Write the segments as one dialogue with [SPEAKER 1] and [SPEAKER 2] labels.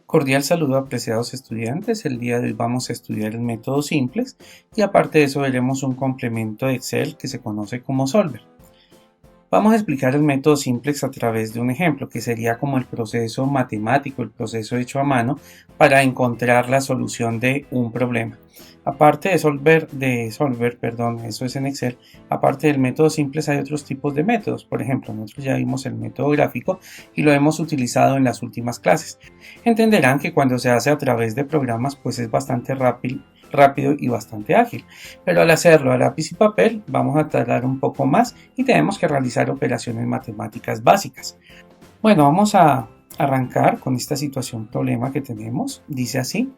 [SPEAKER 1] Cordial saludo, apreciados estudiantes. El día de hoy vamos a estudiar el método simplex y aparte de eso veremos un complemento de Excel que se conoce como Solver. Vamos a explicar el método simplex a través de un ejemplo que sería como el proceso matemático, el proceso hecho a mano para encontrar la solución de un problema. Aparte de Solver, eso es en Excel, aparte del método simplex hay otros tipos de métodos. Por ejemplo, nosotros ya vimos el método gráfico y lo hemos utilizado en las últimas clases. Entenderán que cuando se hace a través de programas pues es bastante rápido y bastante ágil, pero al hacerlo a lápiz y papel vamos a tardar un poco más y tenemos que realizar operaciones matemáticas básicas. Bueno, vamos a arrancar con esta situación problema que tenemos. Dice así: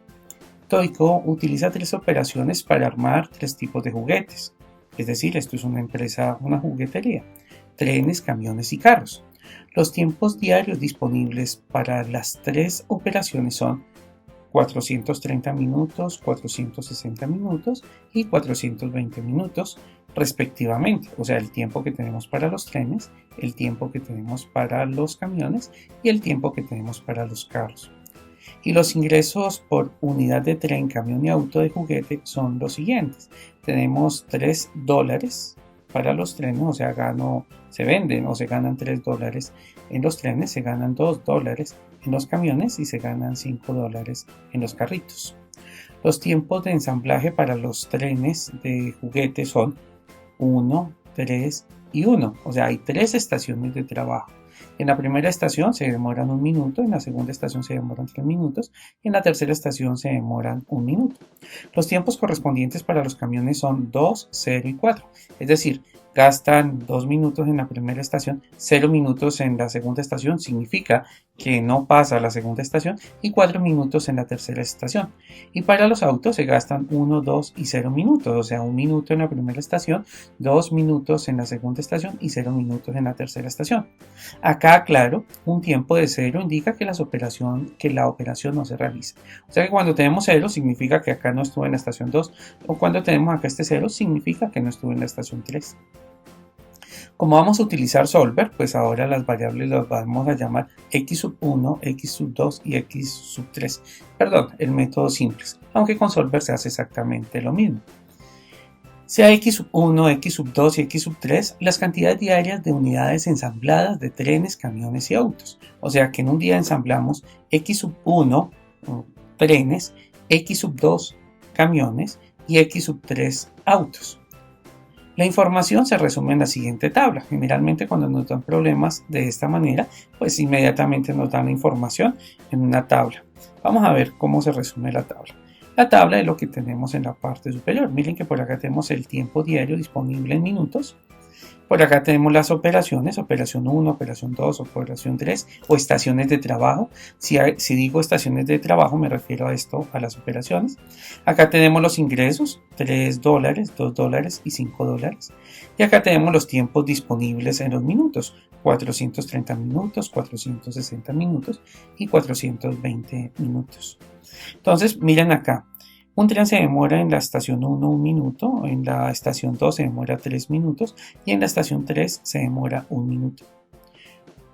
[SPEAKER 1] Toico utiliza 3 operaciones para armar 3 tipos de juguetes. Es decir, esto es una empresa, una juguetería: trenes, camiones y carros. Los tiempos diarios disponibles para las 3 operaciones son 430 minutos, 460 minutos y 420 minutos respectivamente. O sea, el tiempo que tenemos para los trenes, el tiempo que tenemos para los camiones y el tiempo que tenemos para los carros. Y los ingresos por unidad de tren, camión y auto de juguete son los siguientes. Tenemos $3 para los trenes, o sea, se venden o se ganan $3 en los trenes, se ganan $2 en los camiones y se ganan $5 en los carritos. Los tiempos de ensamblaje para los trenes de juguete son 1, 3 y 1, o sea, hay 3 estaciones de trabajo. En la primera estación se demoran 1 minuto, en la segunda estación se demoran 3 minutos y en la tercera estación se demoran 1 minuto. Los tiempos correspondientes para los camiones son 2, 0 y 4, es decir, gastan 2 minutos en la primera estación, 0 minutos en la segunda estación, significa que no pasa a la segunda estación, y 4 minutos en la tercera estación. Y para los autos se gastan 1, 2 y 0 minutos, o sea, 1 minuto en la primera estación, 2 minutos en la segunda estación y 0 minutos en la tercera estación. Acá, claro, un tiempo de 0 indica que la operación no se realiza. O sea que cuando tenemos 0 significa que acá no estuve en la estación 2, o cuando tenemos acá este 0 significa que no estuve en la estación 3. Como vamos a utilizar Solver, pues ahora las variables las vamos a llamar x1, x2 y x3. Perdón, el método simplex, aunque con Solver se hace exactamente lo mismo. Sea x1, x2 y x3 las cantidades diarias de unidades ensambladas de trenes, camiones y autos. O sea que en un día ensamblamos x1 trenes, x2 camiones y x3 autos. La información se resume en la siguiente tabla. Generalmente cuando nos dan problemas de esta manera, pues inmediatamente nos dan la información en una tabla. Vamos a ver cómo se resume la tabla. La tabla es lo que tenemos en la parte superior. Miren que por acá tenemos el tiempo diario disponible en minutos. Por acá tenemos las operaciones, operación 1, operación 2, operación 3 o estaciones de trabajo. Si digo estaciones de trabajo me refiero a esto, a las operaciones. Acá tenemos los ingresos, $3, $2 y $5. Y acá tenemos los tiempos disponibles en los minutos, 430 minutos, 460 minutos y 420 minutos. Entonces, miren acá. Un tren se demora en la estación 1 1 minuto, en la estación 2 se demora 3 minutos y en la estación 3 se demora 1 minuto.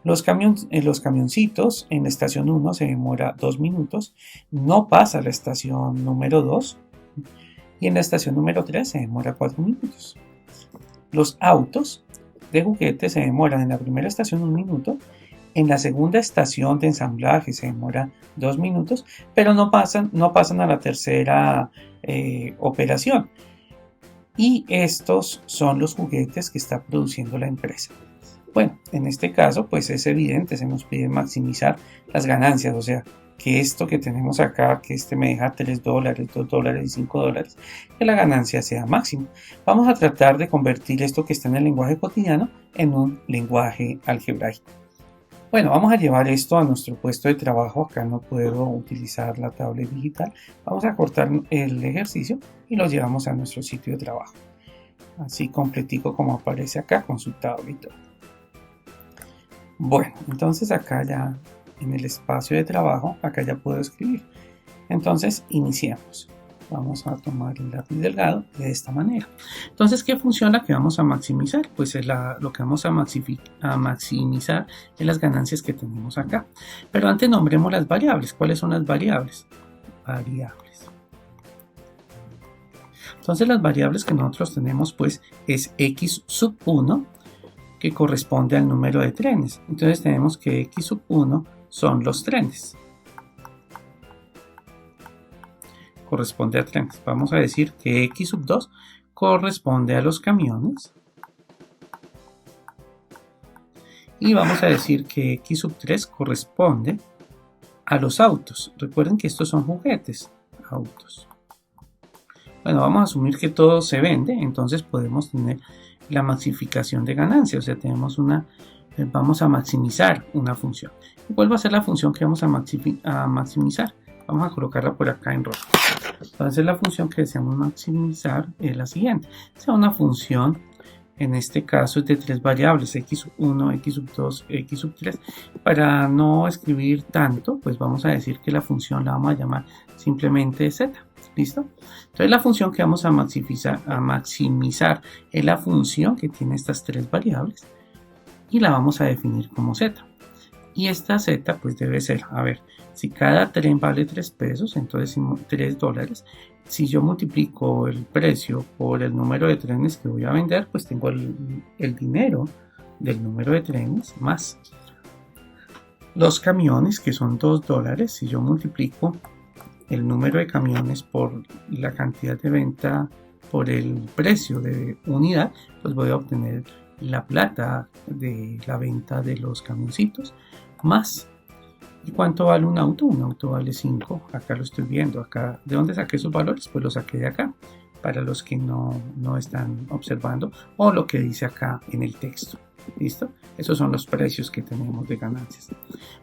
[SPEAKER 1] Los camioncitos en la estación 1 se demora 2 minutos, no pasa a la estación número 2 y en la estación número 3 se demora 4 minutos. Los autos de juguete se demoran en la primera estación 1 minuto, en la segunda estación de ensamblaje se demora 2 minutos, pero no pasan a la tercera operación. Y estos son los juguetes que está produciendo la empresa. Bueno, en este caso, pues es evidente, se nos pide maximizar las ganancias, o sea, que esto que tenemos acá, que me deja $3, $2 y $5, que la ganancia sea máxima. Vamos a tratar de convertir esto que está en el lenguaje cotidiano en un lenguaje algebraico. Bueno, vamos a llevar esto a nuestro puesto de trabajo. Acá no puedo utilizar la tablet digital. Vamos a cortar el ejercicio y lo llevamos a nuestro sitio de trabajo. Así completico como aparece acá con su tablet y todo. Bueno, entonces acá ya en el espacio de trabajo, acá ya puedo escribir. Entonces, iniciamos. Vamos a tomar el lápiz delgado de esta manera. Entonces, ¿qué función la que vamos a maximizar? Pues es lo que vamos a maximizar es las ganancias que tenemos acá. Pero antes nombremos las variables. ¿Cuáles son las variables? Variables. Entonces, las variables que nosotros tenemos pues es x sub 1, que corresponde al número de trenes. Entonces tenemos que x sub 1 son los trenes. Corresponde a trenes. Vamos a decir que x sub 2 corresponde a los camiones. Y vamos a decir que x sub 3 corresponde a los autos. Recuerden que estos son juguetes. Autos. Bueno, vamos a asumir que todo se vende, entonces podemos tener la maxificación de ganancia. O sea, tenemos vamos a maximizar una función. ¿Y cuál va a ser la función que vamos a maximizar? Vamos a colocarla por acá en rojo. Entonces la función que deseamos maximizar es la siguiente. Sea una función, en este caso es de tres variables, x sub 1, x sub 2, x sub 3. Para no escribir tanto, pues vamos a decir que la función la vamos a llamar simplemente z. ¿Listo? Entonces la función que vamos a maximizar es la función que tiene estas tres variables y la vamos a definir como z. Y esta z pues debe ser, a ver, si cada tren vale 3 pesos, entonces $3. Si yo multiplico el precio por el número de trenes que voy a vender, pues tengo el dinero del número de trenes más los camiones, que son $2. Si yo multiplico el número de camiones por la cantidad de venta, por el precio de unidad, pues voy a obtener la plata de la venta de los camioncitos más. ¿Y cuánto vale un auto? Un auto vale 5. Acá lo estoy viendo. Acá, ¿de dónde saqué esos valores? Pues los saqué de acá, para los que no están observando, o lo que dice acá en el texto. ¿Listo? Esos son los precios que tenemos de ganancias.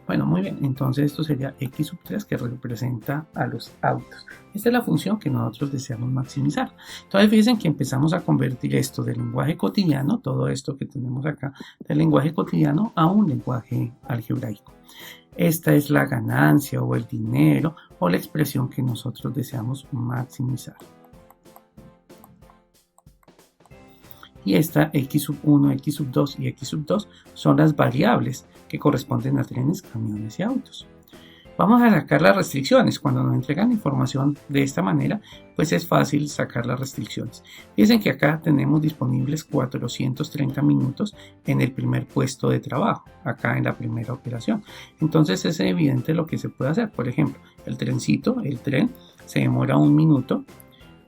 [SPEAKER 1] Bueno, muy bien. Entonces esto sería x sub 3, que representa a los autos. Esta es la función que nosotros deseamos maximizar. Entonces fíjense que empezamos a convertir esto del lenguaje cotidiano, todo esto que tenemos acá, del lenguaje cotidiano a un lenguaje algebraico. Esta es la ganancia o el dinero o la expresión que nosotros deseamos maximizar. Y esta x sub 1, x sub 2 y x sub 2 son las variables que corresponden a trenes, camiones y autos. Vamos a sacar las restricciones. Cuando nos entregan información de esta manera, pues es fácil sacar las restricciones. Fíjense que acá tenemos disponibles 430 minutos en el primer puesto de trabajo, acá en la primera operación. Entonces es evidente lo que se puede hacer. Por ejemplo, el tren se demora 1 minuto.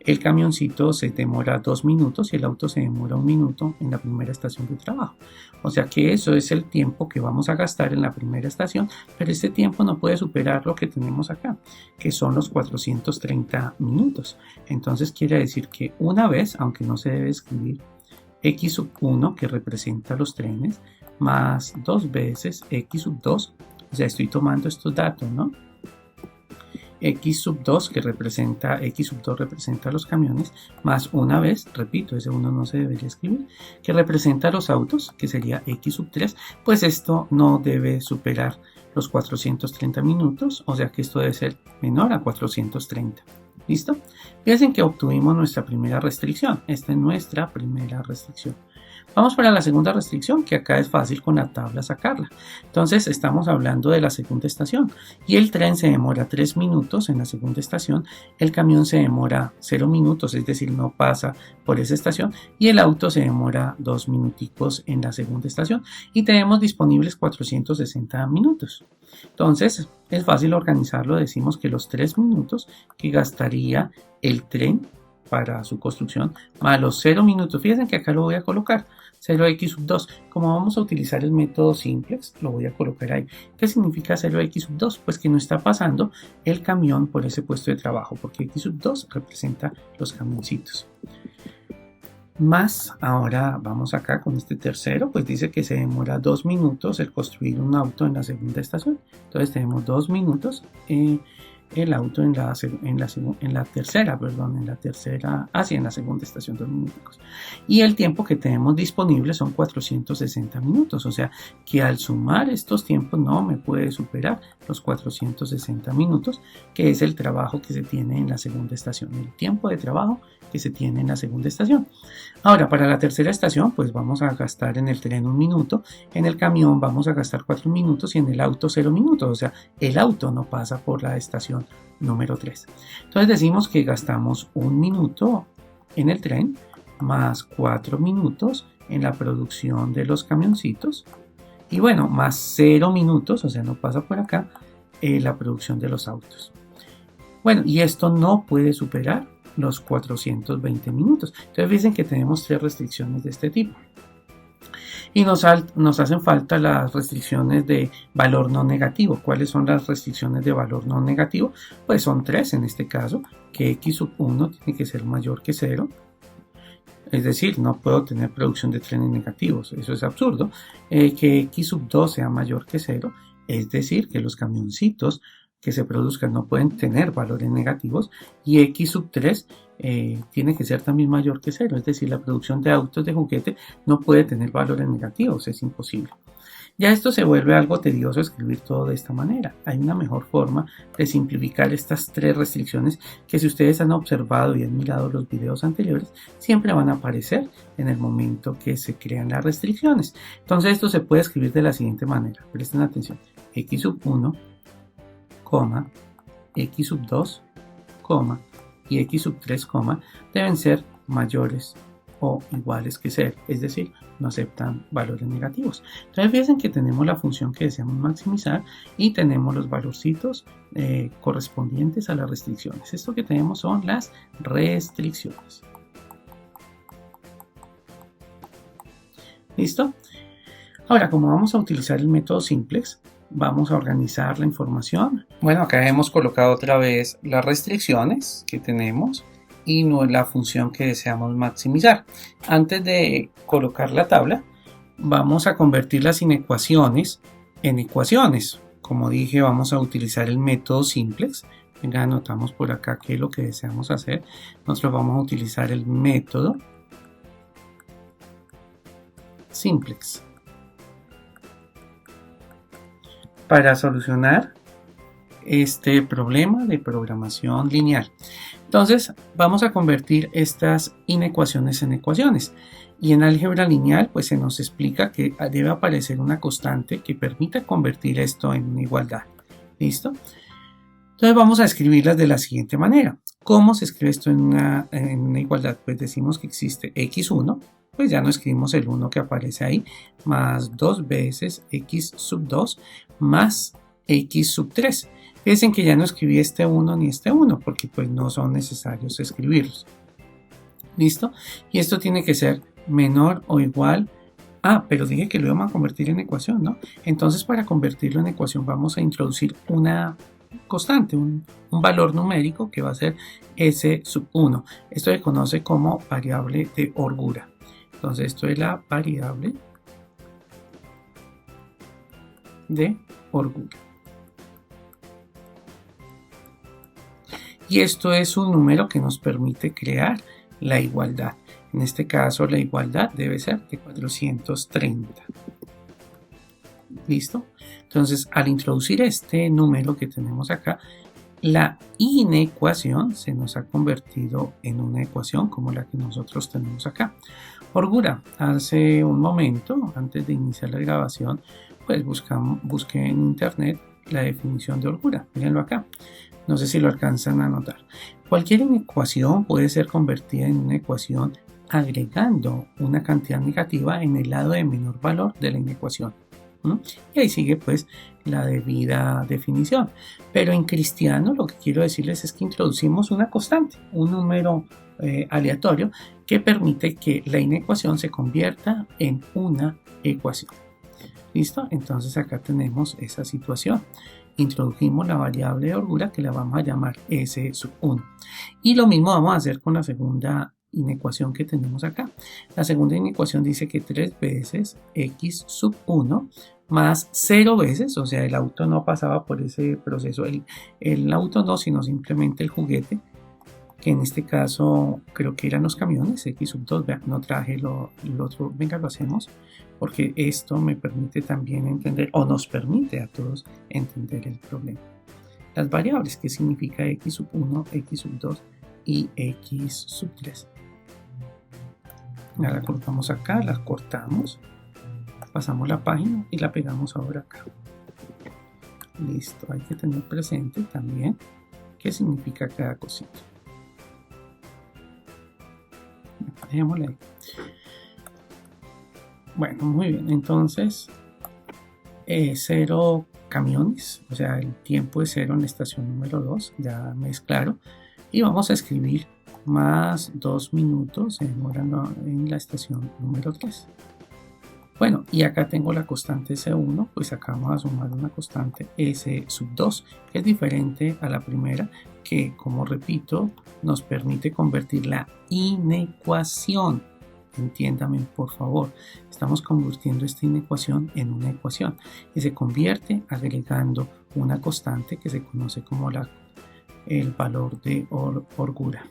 [SPEAKER 1] El camioncito se demora 2 minutos y el auto se demora 1 minuto en la primera estación de trabajo. O sea que eso es el tiempo que vamos a gastar en la primera estación, pero este tiempo no puede superar lo que tenemos acá, que son los 430 minutos. Entonces quiere decir que una vez, aunque no se debe escribir, x sub 1, que representa los trenes, más 2 veces x sub 2, o sea, estoy tomando estos datos, ¿no? X sub 2 x sub 2 representa los camiones, más una vez, repito, ese 1 no se debería escribir, que representa los autos, que sería x sub 3, pues esto no debe superar los 430 minutos, o sea que esto debe ser menor a 430. ¿Listo? Fíjense que obtuvimos nuestra primera restricción. Esta es nuestra primera restricción. Vamos para la segunda restricción, que acá es fácil con la tabla sacarla. Entonces estamos hablando de la segunda estación y el tren se demora 3 minutos en la segunda estación, el camión se demora 0 minutos, es decir, no pasa por esa estación, y el auto se demora 2 minuticos en la segunda estación y tenemos disponibles 460 minutos. Entonces es fácil organizarlo, decimos que los 3 minutos que gastaría el tren para su construcción, más los 0 minutos, fíjense que acá lo voy a colocar, 0x sub 2, como vamos a utilizar el método simplex, lo voy a colocar ahí. ¿Qué significa 0x sub 2? Pues que no está pasando el camión por ese puesto de trabajo, porque x sub 2 representa los camioncitos. Más, ahora vamos acá con este tercero, pues dice que se demora 2 minutos el construir un auto en la segunda estación. Entonces tenemos 2 minutos el auto en la tercera estación 2 minutos. Y el tiempo que tenemos disponible son 460 minutos, o sea que al sumar estos tiempos no me puede superar los 460 minutos, que es el trabajo que se tiene en la segunda estación, el tiempo de trabajo que se tiene en la segunda estación. Ahora, para la tercera estación, pues vamos a gastar en el tren 1 minuto, en el camión vamos a gastar 4 minutos y en el auto 0 minutos, o sea, el auto no pasa por la estación número 3. Entonces decimos que gastamos 1 minuto en el tren más 4 minutos en la producción de los camioncitos y bueno, más 0 minutos, o sea, no pasa por acá, la producción de los autos. Bueno, y esto no puede superar los 420 minutos. Entonces dicen que tenemos 3 restricciones de este tipo. Y nos hacen falta las restricciones de valor no negativo. ¿Cuáles son las restricciones de valor no negativo? Pues son 3 en este caso, que x sub 1 tiene que ser mayor que 0. Es decir, no puedo tener producción de trenes negativos, eso es absurdo. Que x sub 2 sea mayor que 0, es decir, que los camioncitos que se produzcan no pueden tener valores negativos, y x sub 3 tiene que ser también mayor que 0, es decir, la producción de autos de juguete no puede tener valores negativos, es imposible. Ya esto se vuelve algo tedioso escribir todo de esta manera. Hay una mejor forma de simplificar estas 3 restricciones que, si ustedes han observado y han mirado los videos anteriores, siempre van a aparecer en el momento que se crean las restricciones. Entonces esto se puede escribir de la siguiente manera. Presten atención. X sub 1, x sub 2, y x sub 3, deben ser mayores o iguales que 0, es decir, no aceptan valores negativos. Entonces fíjense que tenemos la función que deseamos maximizar y tenemos los valorcitos correspondientes a las restricciones. Esto que tenemos son las restricciones. ¿Listo? Ahora, como vamos a utilizar el método simplex, vamos a organizar la información. Bueno, acá hemos colocado otra vez las restricciones que tenemos y la función que deseamos maximizar. Antes de colocar la tabla, vamos a convertir las inecuaciones en ecuaciones. Como dije, vamos a utilizar el método simplex. Venga, anotamos por acá qué es lo que deseamos hacer. Nosotros vamos a utilizar el método simplex para solucionar este problema de programación lineal. Entonces vamos a convertir estas inecuaciones en ecuaciones, y en álgebra lineal pues se nos explica que debe aparecer una constante que permita convertir esto en una igualdad. ¿Listo? Entonces vamos a escribirlas de la siguiente manera. ¿Cómo se escribe esto en una igualdad? Pues decimos que existe x1, pues ya no escribimos el 1 que aparece ahí, más 2 veces x sub 2 más x sub 3. Fíjense que ya no escribí este 1 ni este 1 porque pues no son necesarios escribirlos. ¿Listo? Y esto tiene que ser menor o igual a, pero dije que lo íbamos a convertir en ecuación, ¿no? Entonces para convertirlo en ecuación vamos a introducir una constante, un valor numérico que va a ser s sub 1. Esto se conoce como variable de holgura. Entonces esto es la variable de holgura. Y esto es un número que nos permite crear la igualdad. En este caso la igualdad debe ser de 430. ¿Listo? Entonces al introducir este número que tenemos acá, la inecuación se nos ha convertido en una ecuación como la que nosotros tenemos acá. Holgura, hace un momento, antes de iniciar la grabación, pues busqué en internet la definición de holgura. Mírenlo acá. No sé si lo alcanzan a notar. Cualquier inecuación puede ser convertida en una ecuación agregando una cantidad negativa en el lado de menor valor de la inecuación. Y ahí sigue pues la debida definición. Pero en cristiano lo que quiero decirles es que introducimos una constante, un número aleatorio que permite que la inecuación se convierta en una ecuación. ¿Listo? Entonces acá tenemos esa situación. Introdujimos la variable de holgura que la vamos a llamar s sub 1. Y lo mismo vamos a hacer con la segunda inecuación que tenemos acá. La segunda inecuación dice que 3 veces x sub 1 más 0 veces, o sea, el auto no pasaba por ese proceso, el auto no, sino simplemente el juguete, que en este caso creo que eran los camiones, x sub 2, vean, no traje lo otro, venga, lo hacemos, porque esto me permite también entender, o nos permite a todos entender el problema. Las variables, que significa x sub 1, x sub 2 y x sub 3. Ya la colocamos acá, la cortamos, pasamos la página y la pegamos ahora acá. Listo, hay que tener presente también qué significa cada cosita. Dejémosla ahí. Bueno, muy bien, entonces 0 camiones, o sea, el tiempo es 0 en la estación número 2, ya me es claro, y vamos a escribir más 2 minutos en la estación número 3. Bueno, y acá tengo la constante S1, pues acá vamos a sumar una constante S sub 2, que es diferente a la primera, que, como repito, nos permite convertir la inecuación. Entiéndame, por favor, estamos convirtiendo esta inecuación en una ecuación y se convierte agregando una constante que se conoce como el valor de holgura.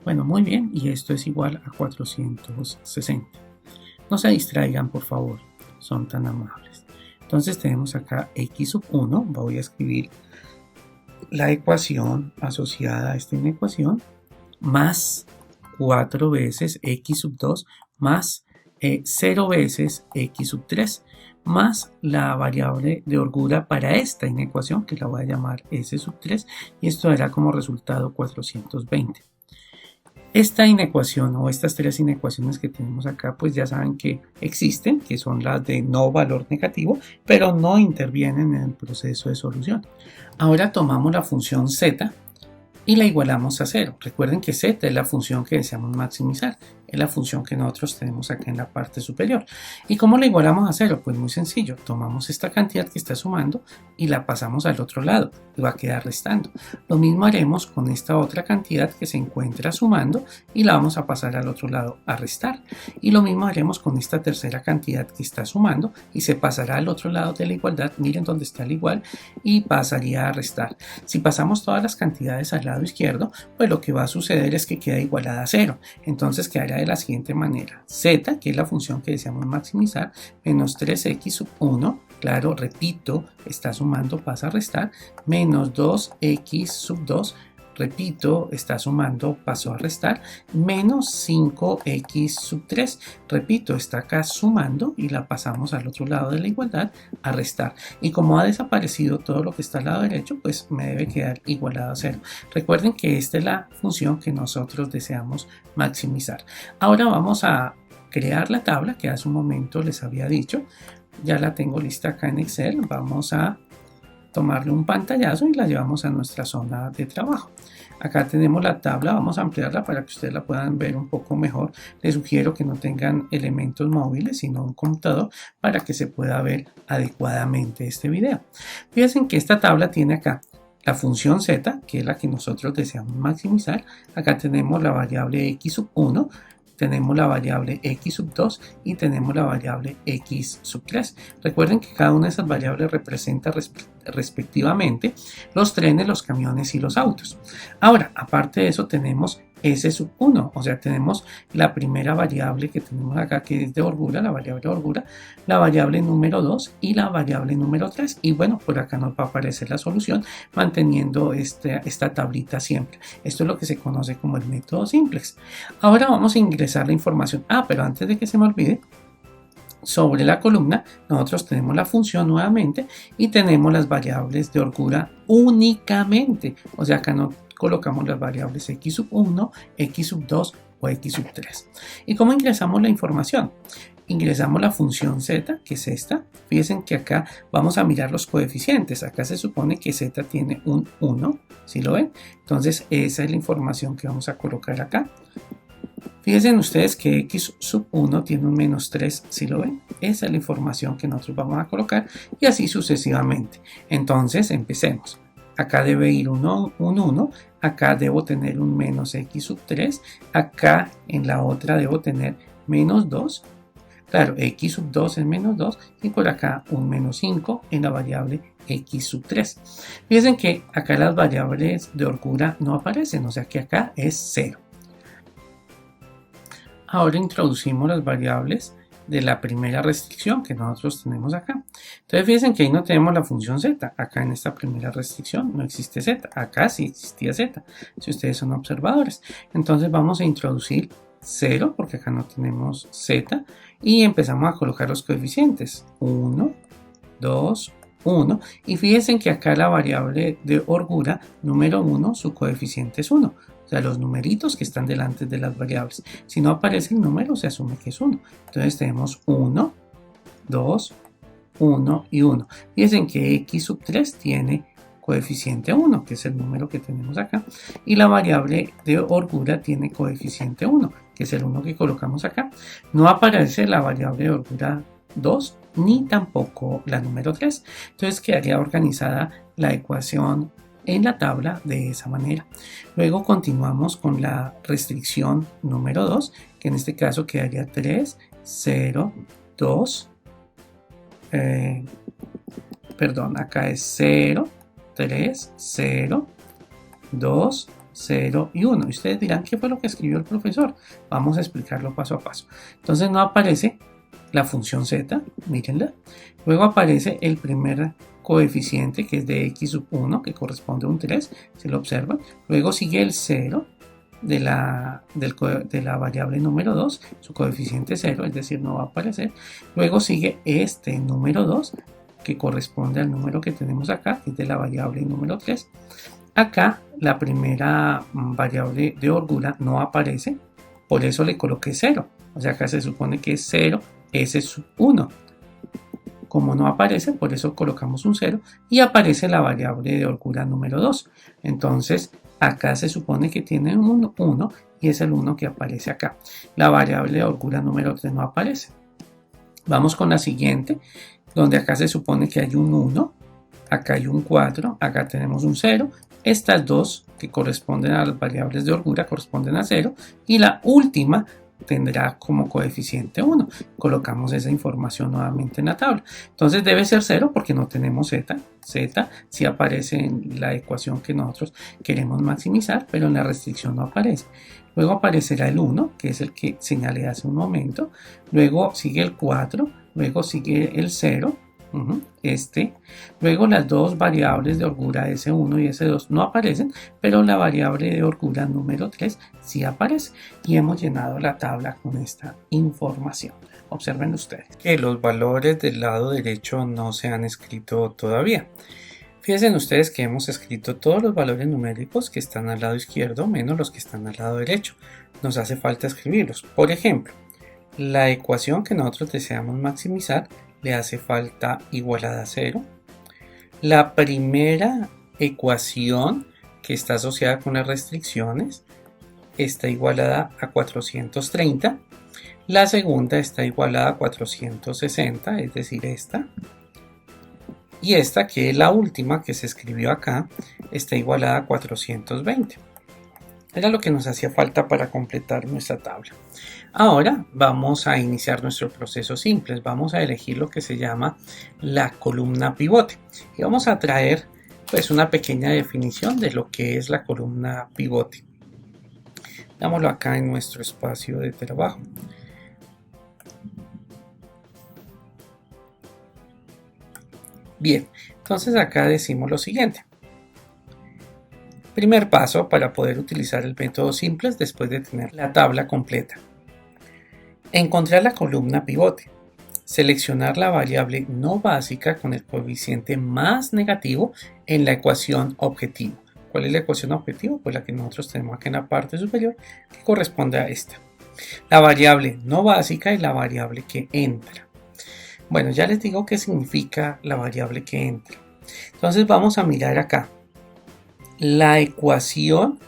[SPEAKER 1] Bueno, muy bien, y esto es igual a 460. No se distraigan, por favor, son tan amables. Entonces tenemos acá x sub 1, voy a escribir la ecuación asociada a esta inecuación, más 4 veces x sub 2 más 0 veces x sub 3 más la variable de holgura para esta inecuación, que la voy a llamar s sub 3, y esto dará como resultado 420. Esta inecuación o estas tres inecuaciones que tenemos acá, pues ya saben que existen, que son las de no valor negativo, pero no intervienen en el proceso de solución. Ahora tomamos la función z y la igualamos a 0. Recuerden que z es la función que deseamos maximizar, es la función que nosotros tenemos acá en la parte superior. ¿Y cómo la igualamos a 0? Pues muy sencillo, tomamos esta cantidad que está sumando y la pasamos al otro lado y va a quedar restando. Lo mismo haremos con esta otra cantidad que se encuentra sumando y la vamos a pasar al otro lado a restar. Y lo mismo haremos con esta tercera cantidad que está sumando y se pasará al otro lado de la igualdad, miren dónde está el igual, y pasaría a restar. Si pasamos todas las cantidades al lado izquierdo, pues lo que va a suceder es que queda igualada a 0. Entonces quedaría de la siguiente manera: z, que es la función que deseamos maximizar, menos 3x sub 1, claro, repito, está sumando, pasa a restar, menos 2x sub 2, repito, está sumando, pasó a restar, menos 5x sub 3, repito, está acá sumando y la pasamos al otro lado de la igualdad a restar. Y como ha desaparecido todo lo que está al lado derecho, pues me debe quedar igualado a 0. Recuerden que esta es la función que nosotros deseamos maximizar. Ahora vamos a crear la tabla que hace un momento les había dicho. Ya la tengo lista acá en Excel. Vamos a tomarle un pantallazo y la llevamos a nuestra zona de trabajo. Acá tenemos la tabla, vamos a ampliarla para que ustedes la puedan ver un poco mejor. Les sugiero que no tengan elementos móviles, sino un computador, para que se pueda ver adecuadamente este video. Fíjense que esta tabla tiene acá la función z, que es la que nosotros deseamos maximizar. Acá tenemos la variable x sub 1, tenemos la variable x sub 2 y tenemos la variable x sub 3. Recuerden que cada una de esas variables representa respectivamente los trenes, los camiones y los autos. Ahora, aparte de eso, tenemos s sub 1, o sea, tenemos la primera variable que tenemos acá, que es de holgura, la variable de holgura, la variable número 2 y la variable número 3. Y bueno, por acá nos va a aparecer la solución manteniendo esta tablita siempre. Esto es lo que se conoce como el método simplex. Ahora vamos a ingresar la información. Pero antes de que se me olvide, sobre la columna nosotros tenemos la función nuevamente y tenemos las variables de holgura únicamente. O sea, acá no colocamos las variables x sub 1, x sub 2 o x sub 3. ¿Y cómo ingresamos la información? Ingresamos la función z, que es esta. Fíjense que acá vamos a mirar los coeficientes. Acá se supone que z tiene un 1, ¿sí lo ven? Entonces esa es la información que vamos a colocar acá. Fíjense ustedes que x sub 1 tiene un menos 3, ¿sí lo ven? Esa es la información que nosotros vamos a colocar y así sucesivamente. Entonces empecemos. Acá debe ir un 1, acá debo tener un menos x sub 3, acá en la otra debo tener menos 2. Claro, x sub 2 es menos 2 y por acá un menos 5 en la variable x sub 3. Fíjense que acá las variables de holgura no aparecen, o sea que acá es 0. Ahora introducimos las variables de la primera restricción que nosotros tenemos acá. Entonces fíjense que ahí no tenemos la función z. Acá en esta primera restricción no existe z. Acá sí existía z, si ustedes son observadores. Entonces vamos a introducir 0 porque acá no tenemos z y empezamos a colocar los coeficientes 1, 2, 1 y fíjense que acá la variable de holgura número 1 su coeficiente es 1. O sea, los numeritos que están delante de las variables. Si no aparece el número, se asume que es 1. Entonces tenemos 1, 2, 1 y 1. Fíjense que x sub 3 tiene coeficiente 1, que es el número que tenemos acá. Y la variable de holgura tiene coeficiente 1, que es el 1 que colocamos acá. No aparece la variable de holgura 2, ni tampoco la número 3. Entonces quedaría organizada la ecuación en la tabla de esa manera. Luego continuamos con la restricción número 2, que en este caso quedaría 3, 0, 2, acá es 0, 3, 0, 2, 0 y 1. Y ustedes dirán, ¿qué fue lo que escribió el profesor? Vamos a explicarlo paso a paso. Entonces no aparece la función z, mírenla. Luego aparece el primer coeficiente que es de x sub 1 que corresponde a un 3, se lo observan. Luego sigue el 0 de la variable número 2, su coeficiente 0, es decir, no va a aparecer. Luego sigue este número 2 que corresponde al número que tenemos acá, que es de la variable número 3. Acá la primera variable de holgura no aparece, por eso le coloqué 0. O sea, acá se supone que es 0, s sub 1. Como no aparece, por eso colocamos un 0 y aparece la variable de holgura número 2. Entonces, acá se supone que tiene un 1 y es el 1 que aparece acá. La variable de holgura número 3 no aparece. Vamos con la siguiente, donde acá se supone que hay un 1, acá hay un 4, acá tenemos un 0. Estas dos que corresponden a las variables de holgura corresponden a 0 y la última tendrá como coeficiente 1. Colocamos esa información nuevamente en la tabla. Entonces debe ser 0 porque no tenemos z. Z sí aparece en la ecuación que nosotros queremos maximizar, pero en la restricción no aparece. Luego aparecerá el 1, que es el que señalé hace un momento. Luego sigue el 4, luego sigue el 0. Luego las dos variables de holgura S1 y S2 no aparecen, pero la variable de holgura número 3 sí aparece y hemos llenado la tabla con esta información. Observen ustedes que los valores del lado derecho no se han escrito todavía. Fíjense ustedes que hemos escrito todos los valores numéricos que están al lado izquierdo menos los que están al lado derecho. Nos hace falta escribirlos. Por ejemplo, la ecuación que nosotros deseamos maximizar le hace falta igualada a 0. La primera ecuación que está asociada con las restricciones está igualada a 430. La segunda está igualada a 460, es decir, esta. Y esta, que es la última que se escribió acá, está igualada a 420. Era lo que nos hacía falta para completar nuestra tabla. Ahora vamos a iniciar nuestro proceso simple. Vamos a elegir lo que se llama la columna pivote. Y vamos a traer pues una pequeña definición de lo que es la columna pivote. Dámoslo acá en nuestro espacio de trabajo. Bien, entonces acá decimos lo siguiente. Primer paso para poder utilizar el método simples después de tener la tabla completa. Encontrar la columna pivote. Seleccionar la variable no básica con el coeficiente más negativo en la ecuación objetivo. ¿Cuál es la ecuación objetivo? Pues la que nosotros tenemos aquí en la parte superior, que corresponde a esta. La variable no básica y la variable que entra. Bueno, ya les digo qué significa la variable que entra. Entonces vamos a mirar acá. La ecuación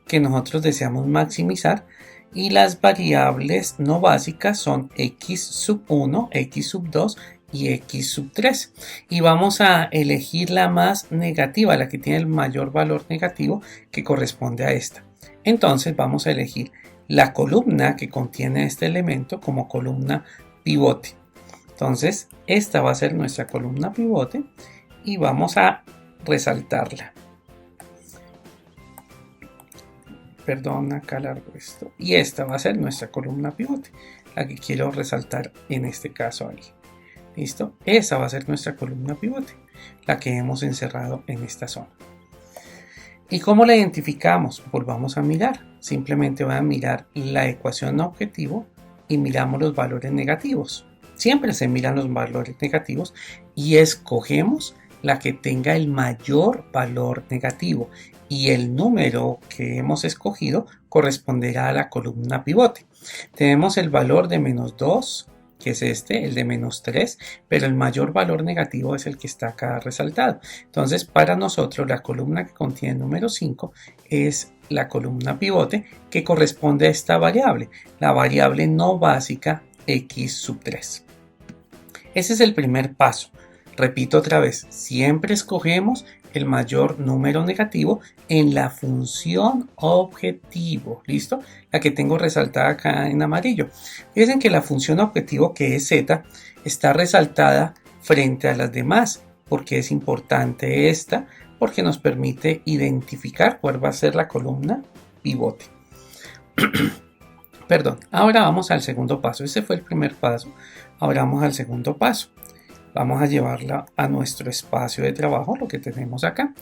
[SPEAKER 1] que nosotros deseamos maximizar y las variables no básicas son x sub 1, x sub 2 y x sub 3. Y vamos a elegir la más negativa, la que tiene el mayor valor negativo que corresponde a esta. Entonces vamos a elegir la columna que contiene este elemento como columna pivote. Entonces esta va a ser nuestra columna pivote y vamos a resaltarla. Perdón, acá largo esto. Y esta va a ser nuestra columna pivote, la que quiero resaltar en este caso ahí. ¿Listo? Esa va a ser nuestra columna pivote, la que hemos encerrado en esta zona. ¿Y cómo la identificamos? Volvamos a mirar. Simplemente voy a mirar la ecuación objetivo y miramos los valores negativos. Siempre se miran los valores negativos y escogemos la que tenga el mayor valor negativo. Y el número que hemos escogido corresponderá a la columna pivote. Tenemos el valor de menos 2, que es este, el de menos 3, pero el mayor valor negativo es el que está acá resaltado. Entonces, para nosotros, la columna que contiene el número 5 es la columna pivote que corresponde a esta variable, la variable no básica x sub 3. Ese es el primer paso. Repito otra vez, siempre escogemos el mayor número negativo en la función objetivo. ¿Listo? La que tengo resaltada acá en amarillo. Fíjense que la función objetivo, que es z, está resaltada frente a las demás. Porque es importante esta, porque nos permite identificar cuál va a ser la columna pivote. Perdón, ahora vamos al segundo paso. Ese fue el primer paso. Ahora vamos al segundo paso. Vamos a llevarla a nuestro espacio de trabajo, lo que tenemos acá.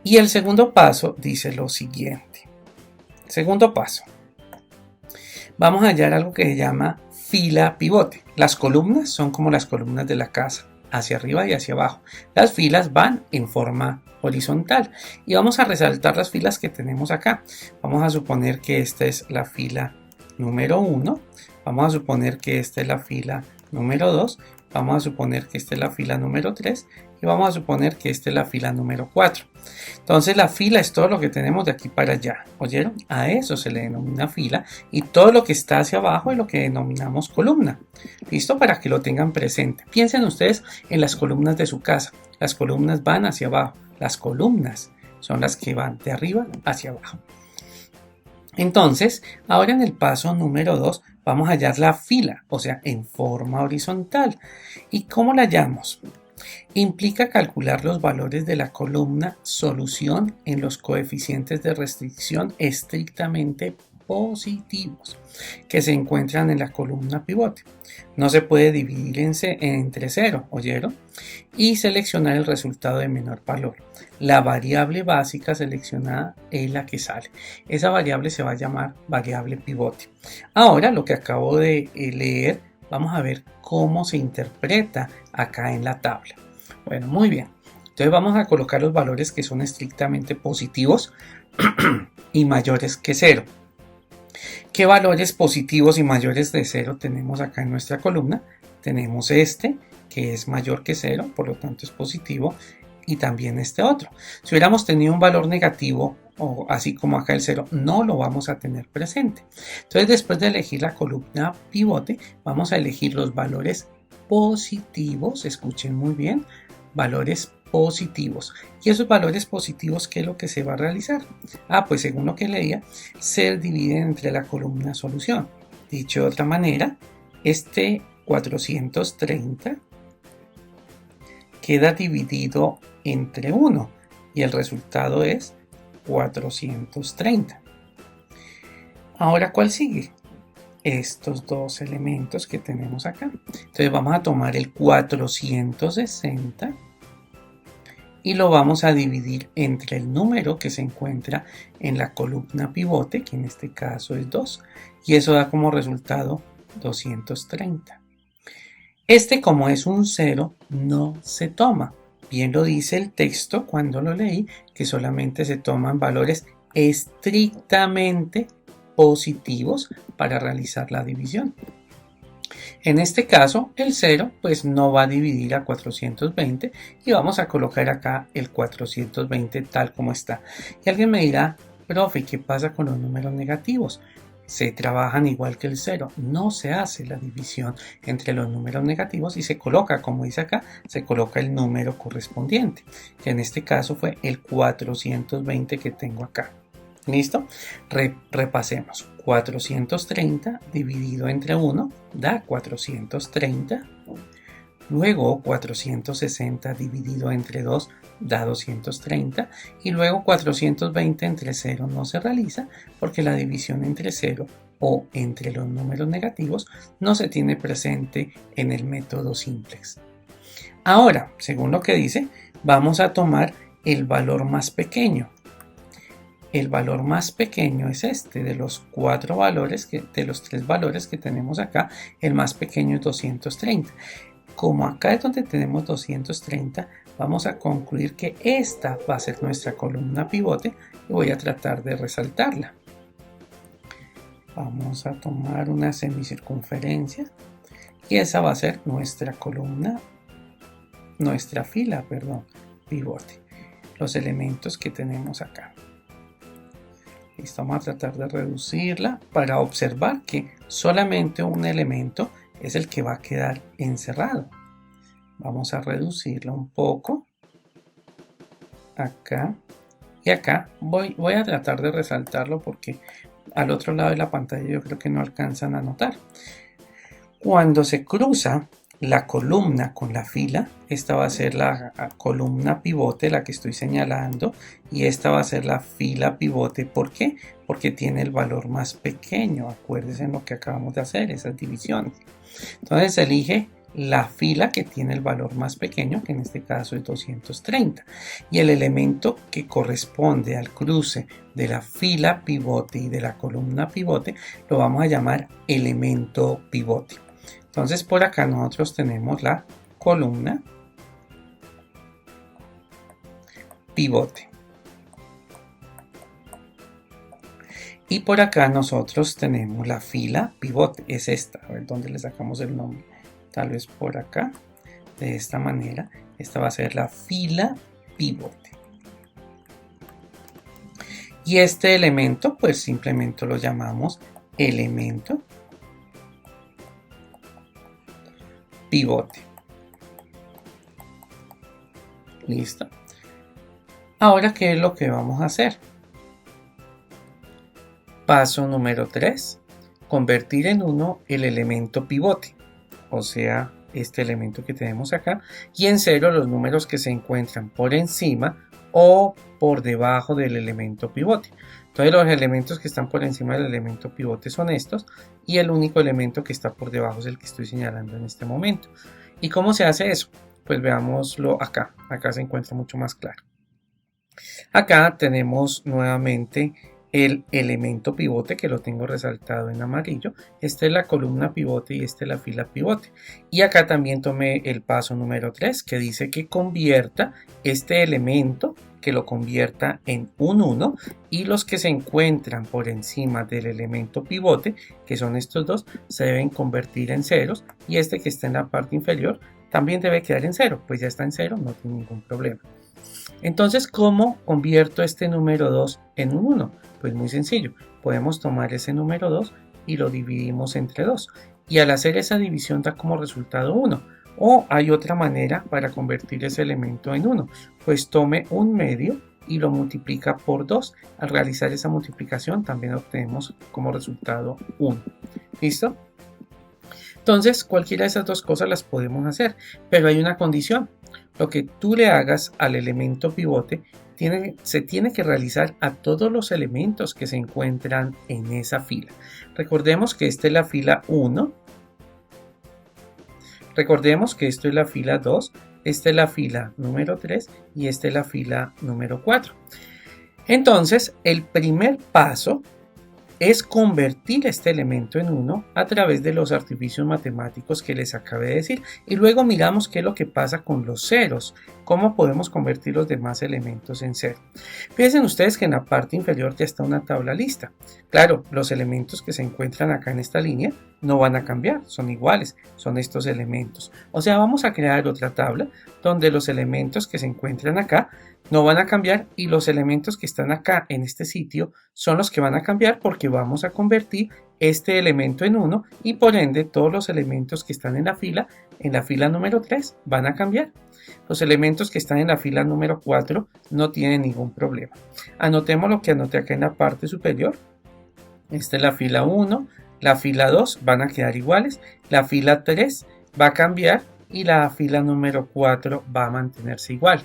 [SPEAKER 1] Y el segundo paso dice lo siguiente. Segundo paso. Vamos a hallar algo que se llama fila pivote. Las columnas son como las columnas de la casa, hacia arriba y hacia abajo. Las filas van en forma horizontal. Y vamos a resaltar las filas que tenemos acá. Vamos a suponer que esta es la fila número 1. Vamos a suponer que esta es la fila número 2. Vamos a suponer que esta es la fila número 3 y vamos a suponer que esta es la fila número 4. Entonces la fila es todo lo que tenemos de aquí para allá. ¿Oyeron? A eso se le denomina fila y todo lo que está hacia abajo es lo que denominamos columna. ¿Listo? Para que lo tengan presente. Piensen ustedes en las columnas de su casa. Las columnas van hacia abajo. Las columnas son las que van de arriba hacia abajo. Entonces, ahora en el paso número 2 vamos a hallar la fila, o sea, en forma horizontal. ¿Y cómo la hallamos? Implica calcular los valores de la columna solución en los coeficientes de restricción estrictamente positivos que se encuentran en la columna pivote. No se puede dividir entre 0, ¿oyeron? Y seleccionar el resultado de menor valor. La variable básica seleccionada es la que sale. Esa variable se va a llamar variable pivote. Ahora, lo que acabo de leer, vamos a ver cómo se interpreta acá en la tabla. Bueno, muy bien. Entonces vamos a colocar los valores que son estrictamente positivos y mayores que 0. ¿Qué valores positivos y mayores de 0 tenemos acá en nuestra columna? Tenemos este, que es mayor que 0, por lo tanto es positivo, y también este otro. Si hubiéramos tenido un valor negativo, o así como acá el 0, no lo vamos a tener presente. Entonces, después de elegir la columna pivote, vamos a elegir los valores positivos, escuchen muy bien, valores positivos. ¿Y esos valores positivos qué es lo que se va a realizar? Pues según lo que leía, se dividen entre la columna solución. Dicho de otra manera, este 430 queda dividido entre 1 y el resultado es 430. Ahora, ¿cuál sigue? Estos dos elementos que tenemos acá. Entonces vamos a tomar el 460 y lo vamos a dividir entre el número que se encuentra en la columna pivote, que en este caso es 2, y eso da como resultado 230. Este, como es un 0, no se toma. Bien lo dice el texto cuando lo leí, que solamente se toman valores estrictamente positivos para realizar la división. En este caso, el 0 pues no va a dividir a 420 y vamos a colocar acá el 420 tal como está. Y alguien me dirá, profe, ¿qué pasa con los números negativos? se trabajan igual que el 0. No se hace la división entre los números negativos y se coloca, como dice acá, se coloca el número correspondiente, que en este caso fue el 420 que tengo acá. ¿Listo? Repasemos. 430 dividido entre 1 da 430. Luego 460 dividido entre 2 da 230. Y luego 420 entre 0 no se realiza porque la división entre 0 o entre los números negativos no se tiene presente en el método simplex. Ahora, según lo que dice, vamos a tomar el valor más pequeño. El valor más pequeño es este, de los tres valores que tenemos acá, el más pequeño es 230. Como acá es donde tenemos 230, vamos a concluir que esta va a ser nuestra columna pivote y voy a tratar de resaltarla. Vamos a tomar una semicircunferencia y esa va a ser nuestra fila pivote. Los elementos que tenemos acá. Listo, vamos a tratar de reducirla para observar que solamente un elemento es el que va a quedar encerrado. Vamos a reducirlo un poco. Acá y acá. Voy a tratar de resaltarlo porque al otro lado de la pantalla yo creo que no alcanzan a notar. Cuando se cruza la columna con la fila, esta va a ser la columna pivote, la que estoy señalando, y esta va a ser la fila pivote. ¿Por qué? Porque tiene el valor más pequeño. Acuérdense en lo que acabamos de hacer, esas divisiones. Entonces elige la fila que tiene el valor más pequeño, que en este caso es 230. Y el elemento que corresponde al cruce de la fila pivote y de la columna pivote lo vamos a llamar elemento pivote. Entonces por acá nosotros tenemos la columna pivote. Y por acá nosotros tenemos la fila pivote. Es esta, a ver dónde le sacamos el nombre. Tal vez por acá. De esta manera. Esta va a ser la fila pivote. Y este elemento pues simplemente lo llamamos elemento pivote. Listo. Ahora, ¿qué es lo que vamos a hacer? Paso número 3. Convertir en 1 el elemento pivote. O sea, este elemento que tenemos acá. Y en 0 los números que se encuentran por encima o por debajo del elemento pivote. Entonces los elementos que están por encima del elemento pivote son estos y el único elemento que está por debajo es el que estoy señalando en este momento. ¿Y cómo se hace eso? Pues veámoslo acá. Acá se encuentra mucho más claro. Acá tenemos nuevamente el elemento pivote que lo tengo resaltado en amarillo. Esta es la columna pivote y esta es la fila pivote. Y acá también tomé el paso número 3 que dice que convierta este elemento, que lo convierta en un 1 y los que se encuentran por encima del elemento pivote, que son estos dos, se deben convertir en ceros y este que está en la parte inferior también debe quedar en 0, pues ya está en 0, no tiene ningún problema. Entonces, ¿cómo convierto este número 2 en un 1? Pues muy sencillo, podemos tomar ese número 2 y lo dividimos entre 2 y al hacer esa división da como resultado 1. O hay otra manera para convertir ese elemento en 1, pues tome un medio y lo multiplica por 2. Al realizar esa multiplicación también obtenemos como resultado 1. ¿Listo? Entonces cualquiera de esas dos cosas las podemos hacer, pero hay una condición. Lo que tú le hagas al elemento pivote se tiene que realizar a todos los elementos que se encuentran en esa fila. Recordemos que esta es la fila 1. Recordemos que esto es la fila 2, esta es la fila número 3 y esta es la fila número 4. Entonces, el primer paso es convertir este elemento en 1 a través de los artificios matemáticos que les acabé de decir. Y luego miramos qué es lo que pasa con los ceros, cómo podemos convertir los demás elementos en 0. Fíjense ustedes que en la parte inferior ya está una tabla lista. Claro, los elementos que se encuentran acá en esta línea no van a cambiar, son iguales, son estos elementos. O sea, vamos a crear otra tabla donde los elementos que se encuentran acá no van a cambiar y los elementos que están acá en este sitio son los que van a cambiar porque vamos a convertir este elemento en 1 y por ende todos los elementos que están en la fila número 3 van a cambiar. Los elementos que están en la fila número 4 no tienen ningún problema. Anotemos lo que anoté acá en la parte superior. Esta es la fila 1, la fila 2 van a quedar iguales, la fila 3 va a cambiar y la fila número 4 va a mantenerse igual.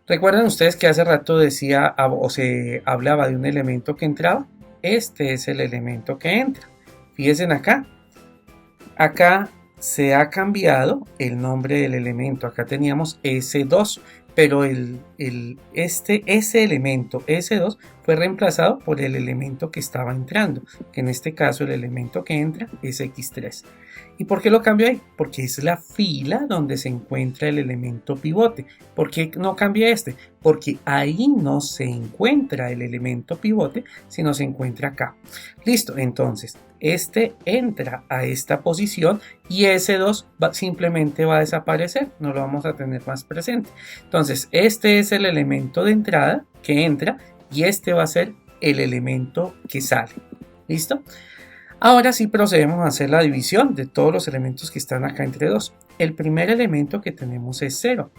[SPEAKER 1] ¿Recuerdan ustedes que hace rato decía o se hablaba de un elemento que entraba? Este es el elemento que entra. Fíjense acá. Acá se ha cambiado el nombre del elemento. Acá teníamos S2, pero ese elemento S2 fue reemplazado por el elemento que estaba entrando, que en este caso el elemento que entra es X3. ¿Y por qué lo cambio ahí? Porque es la fila donde se encuentra el elemento pivote. ¿Por qué no cambia este? Porque ahí no se encuentra el elemento pivote, sino se encuentra acá. Listo, entonces este entra a esta posición y S2 simplemente va a desaparecer, no lo vamos a tener más presente. Entonces este es el elemento de entrada que entra y este va a ser el elemento que sale. ¿Listo? Ahora sí procedemos a hacer la división de todos los elementos que están acá entre 2. El primer elemento que tenemos es 0.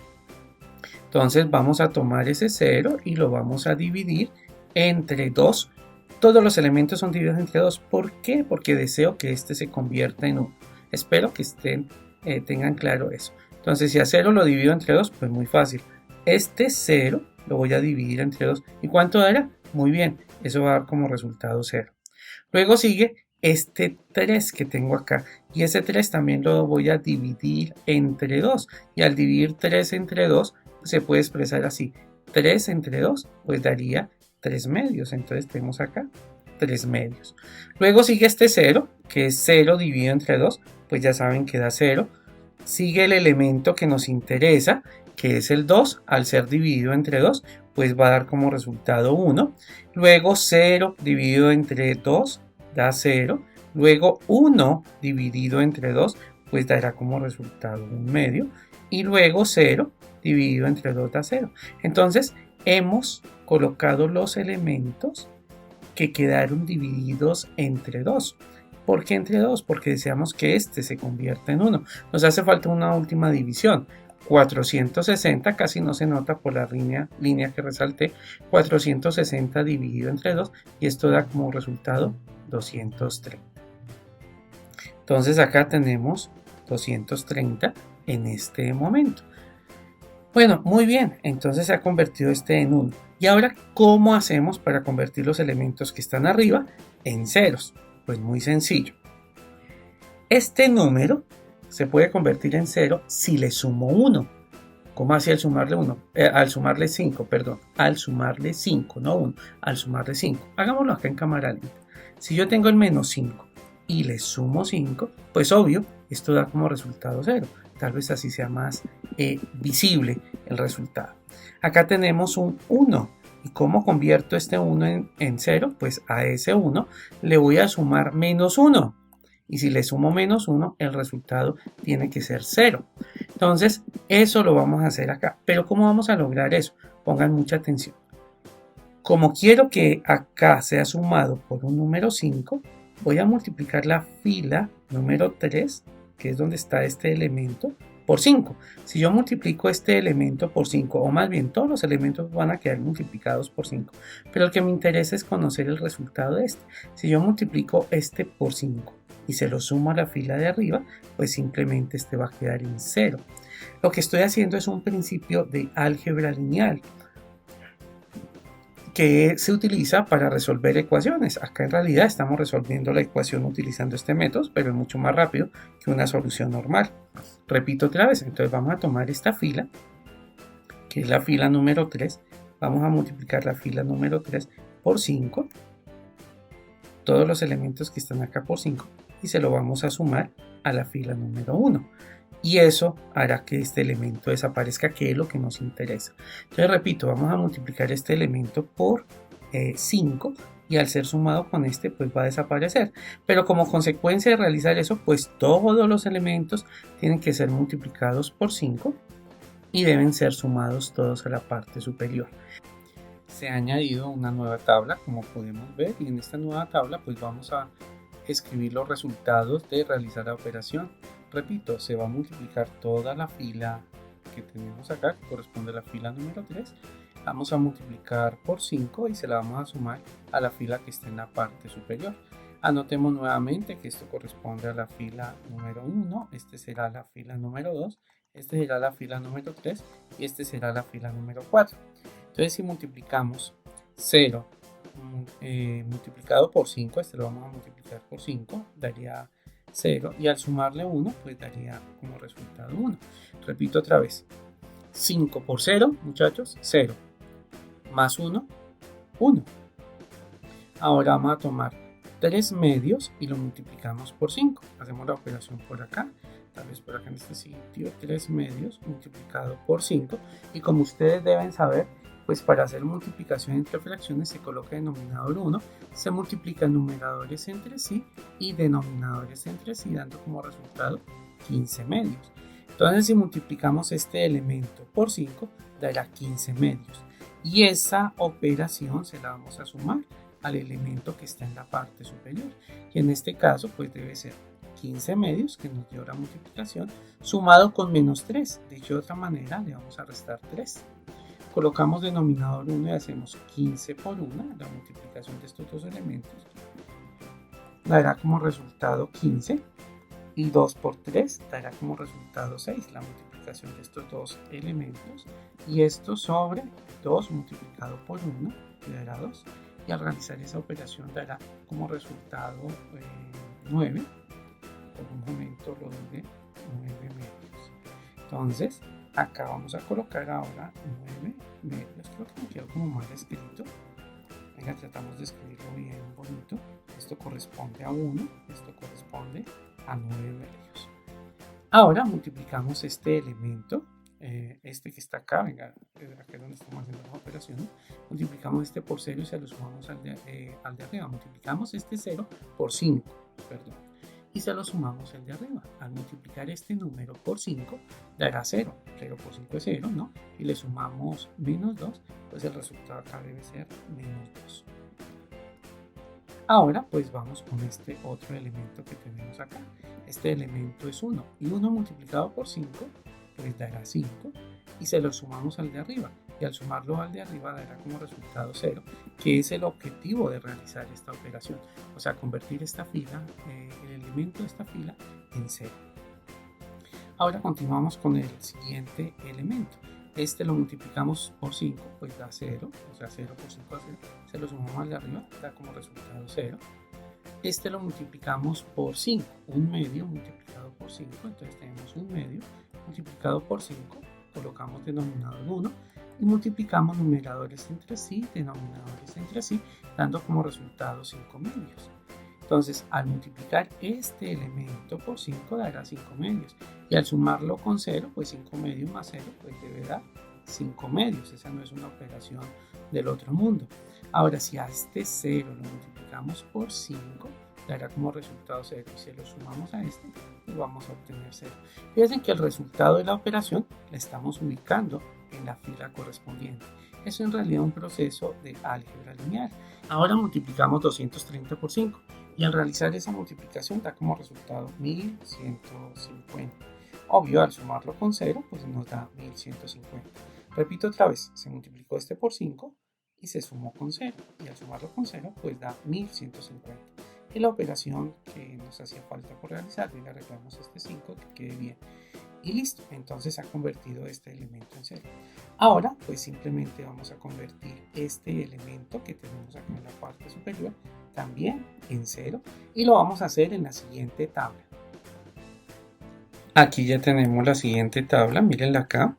[SPEAKER 1] Entonces vamos a tomar ese 0 y lo vamos a dividir entre 2. Todos los elementos son divididos entre 2. ¿Por qué? Porque deseo que este se convierta en 1. Espero que tengan claro eso. Entonces si a 0 lo divido entre 2, pues muy fácil. Este 0 lo voy a dividir entre 2. ¿Y cuánto dará? Muy bien, eso va a dar como resultado 0. Luego sigue este 3 que tengo acá y ese 3 también lo voy a dividir entre 2 y al dividir 3 entre 2 se puede expresar así, 3 entre 2 pues daría 3 medios, entonces tenemos acá 3 medios. Luego sigue este 0 que es 0 dividido entre 2, pues ya saben que da 0. Sigue el elemento que nos interesa, que es el 2, al ser dividido entre 2 pues va a dar como resultado 1. Luego 0 dividido entre 2 da 0, luego 1 dividido entre 2 pues dará como resultado 1 medio y luego 0 dividido entre 2 da 0. Entonces hemos colocado los elementos que quedaron divididos entre 2. ¿Por qué entre 2? Porque deseamos que este se convierta en 1. Nos hace falta una última división. 460 casi no se nota por la línea que resalté, 460 dividido entre 2 y esto da como resultado 230. Entonces acá tenemos 230 en este momento. Bueno, muy bien, entonces se ha convertido este en 1. Y ahora, ¿cómo hacemos para convertir los elementos que están arriba en ceros? Pues muy sencillo. Este número se puede convertir en 0 si le sumo 1. ¿Cómo así al sumarle 1? Al sumarle 5, perdón. Al sumarle 5, no 1. Al sumarle 5. Hagámoslo acá en cámara lenta. Si yo tengo el menos 5 y le sumo 5, pues obvio, esto da como resultado 0. Tal vez así sea más visible el resultado. Acá tenemos un 1. ¿Y cómo convierto este 1 en 0? Pues a ese 1 le voy a sumar menos 1. Y si le sumo menos 1, el resultado tiene que ser 0. Entonces, eso lo vamos a hacer acá. Pero ¿cómo vamos a lograr eso? Pongan mucha atención. Como quiero que acá sea sumado por un número 5, voy a multiplicar la fila número 3, que es donde está este elemento, por 5. Si yo multiplico este elemento por 5, o más bien todos los elementos van a quedar multiplicados por 5, pero el que me interesa es conocer el resultado de este. Si yo multiplico este por 5 y se lo sumo a la fila de arriba, pues simplemente este va a quedar en 0. Lo que estoy haciendo es un principio de álgebra lineal que se utiliza para resolver ecuaciones. Acá en realidad estamos resolviendo la ecuación utilizando este método, pero es mucho más rápido que una solución normal. Repito otra vez, entonces vamos a tomar esta fila, que es la fila número 3, vamos a multiplicar la fila número 3 por 5, todos los elementos que están acá por 5, y se lo vamos a sumar a la fila número 1. Y eso hará que este elemento desaparezca, que es lo que nos interesa. Entonces repito, vamos a multiplicar este elemento por 5 y al ser sumado con este pues va a desaparecer. Pero como consecuencia de realizar eso, pues todos los elementos tienen que ser multiplicados por 5 y deben ser sumados todos a la parte superior. Se ha añadido una nueva tabla, como podemos ver, y en esta nueva tabla pues vamos a escribir los resultados de realizar la operación. Repito, se va a multiplicar toda la fila que tenemos acá, que corresponde a la fila número 3. Vamos a multiplicar por 5 y se la vamos a sumar a la fila que está en la parte superior. Anotemos nuevamente que esto corresponde a la fila número 1, este será la fila número 2, este será la fila número 3 y este será la fila número 4. Entonces si multiplicamos 0 multiplicado por 5, este lo vamos a multiplicar por 5, daría 0 y al sumarle 1 pues daría como resultado 1. Repito otra vez, 5 por 0 muchachos, 0, más 1, 1. Ahora vamos a tomar 3 medios y lo multiplicamos por 5. Hacemos la operación por acá, tal vez por acá en este sitio, 3 medios multiplicado por 5. Y como ustedes deben saber, pues para hacer multiplicación entre fracciones se coloca denominador 1, se multiplican numeradores entre sí y denominadores entre sí, dando como resultado 15 medios. Entonces si multiplicamos este elemento por 5, dará 15 medios. Y esa operación se la vamos a sumar al elemento que está en la parte superior. Y en este caso pues debe ser 15 medios, que nos dio la multiplicación, sumado con menos 3. Dicho de otra manera, le vamos a restar 3. Colocamos denominador 1 y hacemos 15 por 1, la multiplicación de estos dos elementos dará como resultado 15 y 2 por 3 dará como resultado 6, la multiplicación de estos dos elementos, y esto sobre 2 multiplicado por 1 dará 2, y al realizar esa operación dará como resultado 9, por un momento lo diré, 9 medios. Entonces acá vamos a colocar ahora 9 medios, creo que me quedó como mal escrito. Venga, tratamos de escribirlo bien bonito. Esto corresponde a 1, esto corresponde a 9 medios. Ahora multiplicamos este elemento, este que está acá, venga, acá es donde estamos haciendo las operaciones. Multiplicamos este por 0 y se lo sumamos al de arriba. Multiplicamos este 0 por 5, perdón, y se lo sumamos el de arriba. Al multiplicar este número por 5 dará 0, 0 por 5 es 0, ¿no? Y le sumamos menos 2, pues el resultado acá debe ser menos 2. Ahora pues vamos con este otro elemento que tenemos acá. Este elemento es 1 y 1 multiplicado por 5 pues dará 5 y se lo sumamos al de arriba. Y al sumarlo al de arriba dará como resultado 0, que es el objetivo de realizar esta operación, o sea, convertir esta fila, el elemento de esta fila en 0. Ahora continuamos con el siguiente elemento. Este lo multiplicamos por 5, pues da 0, o sea 0 por 5 da 0, se lo sumamos al de arriba, da como resultado 0. Este lo multiplicamos por 5, un medio multiplicado por 5, entonces tenemos un medio multiplicado por 5, colocamos denominador 1, y multiplicamos numeradores entre sí, denominadores entre sí, dando como resultado 5 medios. Entonces, al multiplicar este elemento por 5 dará 5 medios, y al sumarlo con 0, pues 5 medios más 0, pues debe dar 5 medios. Esa no es una operación del otro mundo. Ahora, si a este 0 lo multiplicamos por 5, dará como resultado 0, y si lo sumamos a este, pues vamos a obtener 0. Fíjense que el resultado de la operación la estamos ubicando en la fila correspondiente. Es en realidad un proceso de álgebra lineal. Ahora multiplicamos 230 por 5 y al realizar esa multiplicación da como resultado 1150. Obvio, al sumarlo con 0 pues nos da 1150. Repito otra vez, se multiplicó este por 5 y se sumó con 0, y al sumarlo con 0 pues da 1150. Es la operación que nos hacía falta por realizar, y le arreglamos este 5 que quede bien. Y listo, entonces ha convertido este elemento en 0. Ahora pues simplemente vamos a convertir este elemento que tenemos acá en la parte superior también en 0, y lo vamos a hacer en la siguiente tabla. Aquí ya tenemos la siguiente tabla, mírenla acá.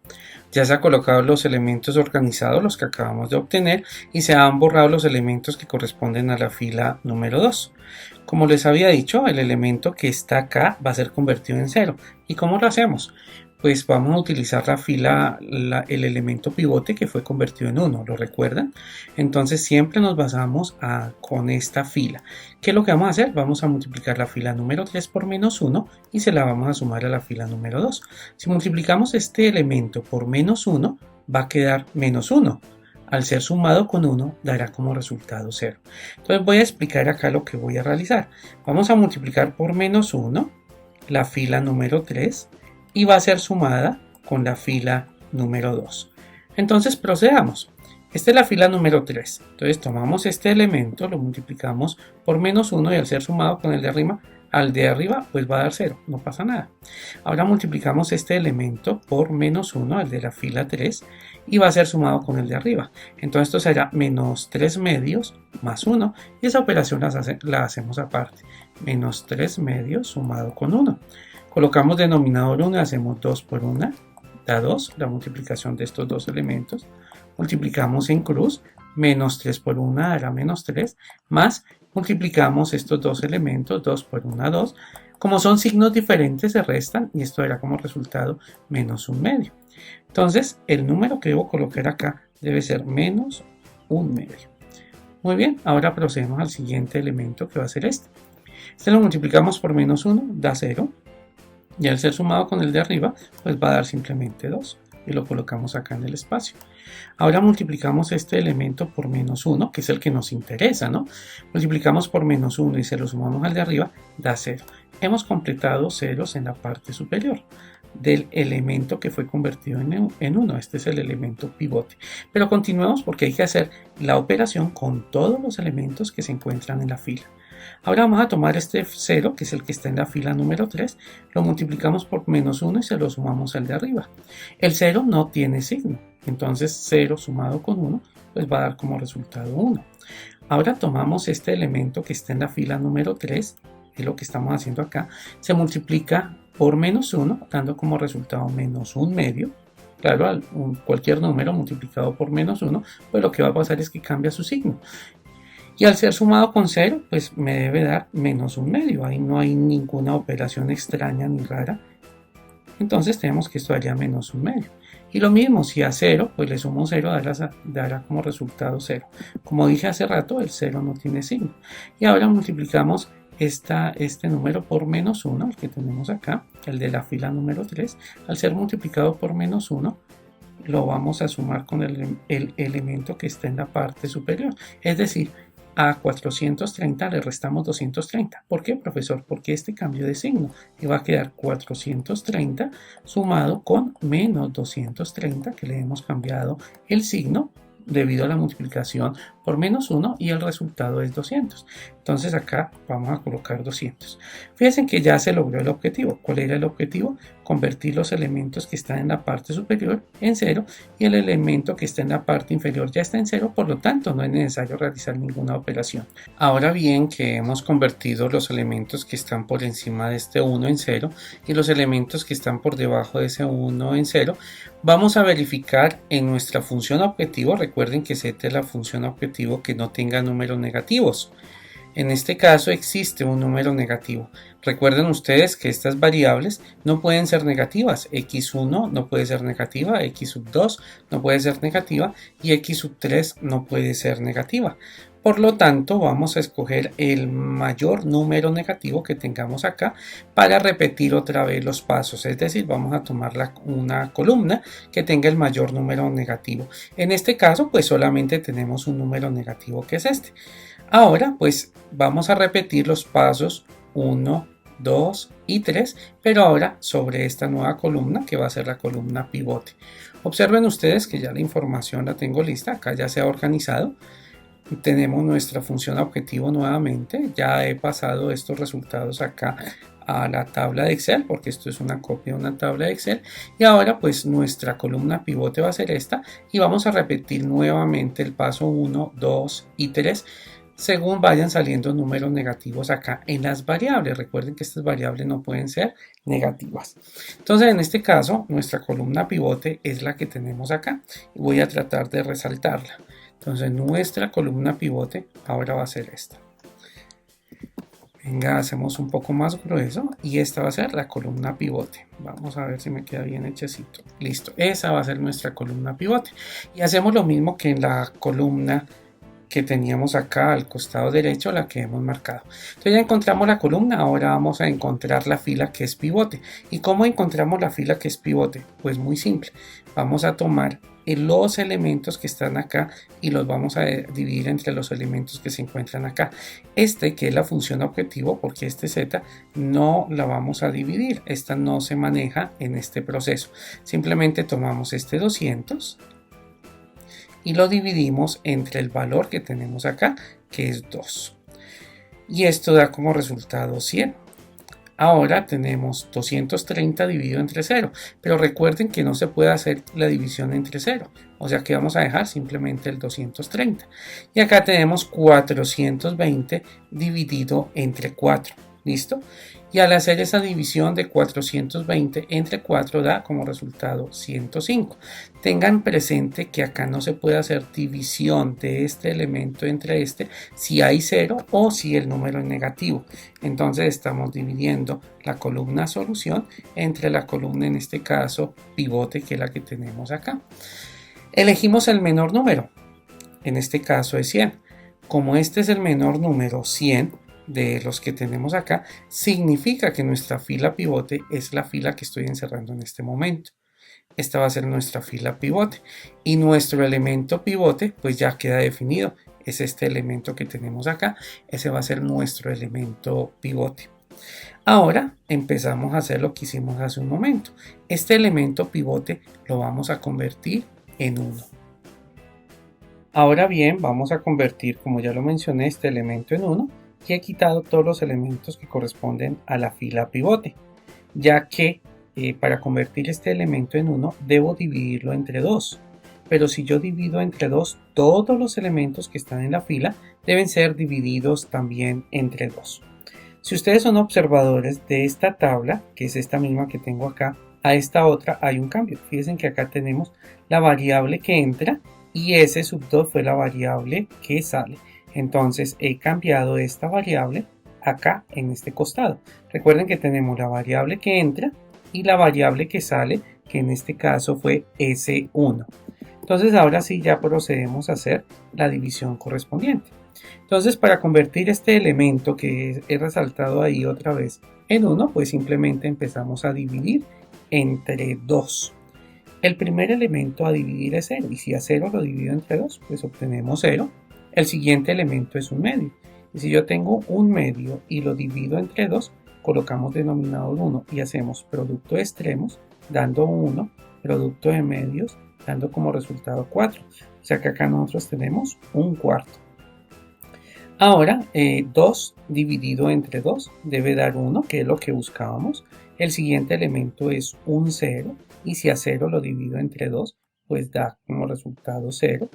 [SPEAKER 1] Ya se han colocado los elementos organizados, los que acabamos de obtener, y se han borrado los elementos que corresponden a la fila número 2. Como les había dicho, el elemento que está acá va a ser convertido en 0. ¿Y cómo lo hacemos? pues vamos a utilizar la fila, el elemento pivote que fue convertido en 1, ¿lo recuerdan? Entonces siempre nos basamos con esta fila. ¿Qué es lo que vamos a hacer? Vamos a multiplicar la fila número 3 por menos 1 y se la vamos a sumar a la fila número 2. Si multiplicamos este elemento por menos 1, va a quedar menos 1. Al ser sumado con 1, dará como resultado 0. Entonces voy a explicar acá lo que voy a realizar. Vamos a multiplicar por menos 1 la fila número 3 y va a ser sumada con la fila número 2. Entonces procedamos. Esta es la fila número 3. Entonces tomamos este elemento, lo multiplicamos por menos 1 y al ser sumado con el de arriba, pues va a dar 0, no pasa nada. Ahora multiplicamos este elemento por menos 1, el de la fila 3, y va a ser sumado con el de arriba. Entonces esto será menos 3 medios más 1, y esa operación la hacemos aparte. Menos 3 medios sumado con 1. Colocamos denominador 1 y hacemos 2 por 1, da 2, la multiplicación de estos dos elementos. Multiplicamos en cruz, menos 3 por 1 dará menos 3, más multiplicamos estos dos elementos, 2 por 1, 2. Como son signos diferentes se restan y esto dará como resultado menos 1 medio. Entonces el número que debo colocar acá debe ser menos 1 medio. Muy bien, ahora procedemos al siguiente elemento que va a ser este. Este lo multiplicamos por menos 1, da 0. Y al ser sumado con el de arriba, pues va a dar simplemente 2. Y lo colocamos acá en el espacio. Ahora multiplicamos este elemento por menos 1, que es el que nos interesa, ¿no? Multiplicamos por menos 1 y se lo sumamos al de arriba, da 0. Hemos completado ceros en la parte superior del elemento que fue convertido en 1. Este es el elemento pivote. Pero continuemos porque hay que hacer la operación con todos los elementos que se encuentran en la fila. Ahora vamos a tomar este 0, que es el que está en la fila número 3, lo multiplicamos por menos 1 y se lo sumamos al de arriba. El 0 no tiene signo, entonces 0 sumado con 1 pues va a dar como resultado 1. Ahora tomamos este elemento que está en la fila número 3, que es lo que estamos haciendo acá, se multiplica por menos 1, dando como resultado menos 1 medio. Claro, cualquier número multiplicado por menos 1, pues lo que va a pasar es que cambia su signo. Y al ser sumado con 0, pues me debe dar menos 1 medio. Ahí no hay ninguna operación extraña ni rara. Entonces tenemos que esto daría menos 1 medio. Y lo mismo, si a 0, pues le sumo 0, dará como resultado 0. Como dije hace rato, el 0 no tiene signo. Y ahora multiplicamos este número por menos 1, el que tenemos acá, el de la fila número 3. Al ser multiplicado por menos 1, lo vamos a sumar con el elemento que está en la parte superior. Es decir, a 430 le restamos 230. ¿Por qué, profesor? Porque este cambio de signo y va a quedar 430 sumado con menos 230 que le hemos cambiado el signo debido a la multiplicación por menos 1 y el resultado es 200. Entonces acá vamos a colocar 200. Fíjense que ya se logró el objetivo. ¿Cuál era el objetivo? Convertir los elementos que están en la parte superior en 0 y el elemento que está en la parte inferior ya está en 0, por lo tanto no es necesario realizar ninguna operación. Ahora bien que hemos convertido los elementos que están por encima de este 1 en 0 y los elementos que están por debajo de ese 1 en 0, vamos a verificar en nuestra función objetivo. Recuerden que Z es la función objetivo que no tenga números negativos. En este caso existe un número negativo. Recuerden ustedes que estas variables no pueden ser negativas. X1 no puede ser negativa, X2 no puede ser negativa y X3 no puede ser negativa. Por lo tanto, vamos a escoger el mayor número negativo que tengamos acá para repetir otra vez los pasos. Es decir, vamos a tomar una columna que tenga el mayor número negativo. En este caso, pues solamente tenemos un número negativo que es este. Ahora, pues vamos a repetir los pasos 1, 2 y 3, pero ahora sobre esta nueva columna que va a ser la columna pivote. Observen ustedes que ya la información la tengo lista, acá ya se ha organizado. Tenemos nuestra función objetivo nuevamente. Ya he pasado estos resultados acá a la tabla de Excel porque esto es una copia de una tabla de Excel y ahora pues nuestra columna pivote va a ser esta y vamos a repetir nuevamente el paso 1, 2 y 3 según vayan saliendo números negativos acá en las variables. Recuerden que estas variables no pueden ser negativas. Entonces en este caso nuestra columna pivote es la que tenemos acá y voy a tratar de resaltarla. Entonces nuestra columna pivote ahora va a ser esta. Venga, hacemos un poco más grueso y esta va a ser la columna pivote. Vamos a ver si me queda bien hechecito. Listo, esa va a ser nuestra columna pivote. Y hacemos lo mismo que en la columna que teníamos acá al costado derecho, la que hemos marcado. Entonces ya encontramos la columna, ahora vamos a encontrar la fila que es pivote. ¿Y cómo encontramos la fila que es pivote? Pues muy simple, vamos a tomar los elementos que están acá y los vamos a dividir entre los elementos que se encuentran acá. Este que es la función objetivo, porque este z no la vamos a dividir, esta no se maneja en este proceso. Simplemente tomamos este 200 y lo dividimos entre el valor que tenemos acá, que es 2. Y esto da como resultado 100. Ahora tenemos 230 dividido entre 0, pero recuerden que no se puede hacer la división entre 0, o sea que vamos a dejar simplemente el 230. Y acá tenemos 420 dividido entre 4, ¿listo? Y al hacer esa división de 420 entre 4 da como resultado 105. Tengan presente que acá no se puede hacer división de este elemento entre este si hay 0 o si el número es negativo. Entonces estamos dividiendo la columna solución entre la columna, en este caso, pivote, que es la que tenemos acá. Elegimos el menor número, en este caso es 100. Como este es el menor número, 100, de los que tenemos acá, significa que nuestra fila pivote es la fila que estoy encerrando en este momento. Esta va a ser nuestra fila pivote y nuestro elemento pivote pues ya queda definido, es este elemento que tenemos acá, ese va a ser nuestro elemento pivote. Ahora empezamos a hacer lo que hicimos hace un momento. Este elemento pivote lo vamos a convertir en 1. Ahora bien, vamos a convertir, como ya lo mencioné, este elemento en 1 y he quitado todos los elementos que corresponden a la fila pivote, ya que para convertir este elemento en 1 debo dividirlo entre 2. Pero si yo divido entre 2, todos los elementos que están en la fila deben ser divididos también entre 2. Si ustedes son observadores de esta tabla, que es esta misma que tengo acá, a esta otra hay un cambio. Fíjense que acá tenemos la variable que entra y ese sub 2 fue la variable que sale. Entonces he cambiado esta variable acá en este costado. Recuerden que tenemos la variable que entra y la variable que sale, que en este caso fue S1. Entonces ahora sí ya procedemos a hacer la división correspondiente. Entonces para convertir este elemento que he resaltado ahí otra vez en 1, pues simplemente empezamos a dividir entre 2. El primer elemento a dividir es 0 y si a 0 lo divido entre 2, pues obtenemos 0. El siguiente elemento es un medio. Y si yo tengo un medio y lo divido entre 2, colocamos denominador 1 y hacemos producto de extremos dando 1, producto de medios dando como resultado 4. O sea que acá nosotros tenemos un cuarto. Ahora 2 dividido entre 2 debe dar 1, que es lo que buscábamos. El siguiente elemento es un 0 y si a 0 lo divido entre 2, pues da como resultado 0.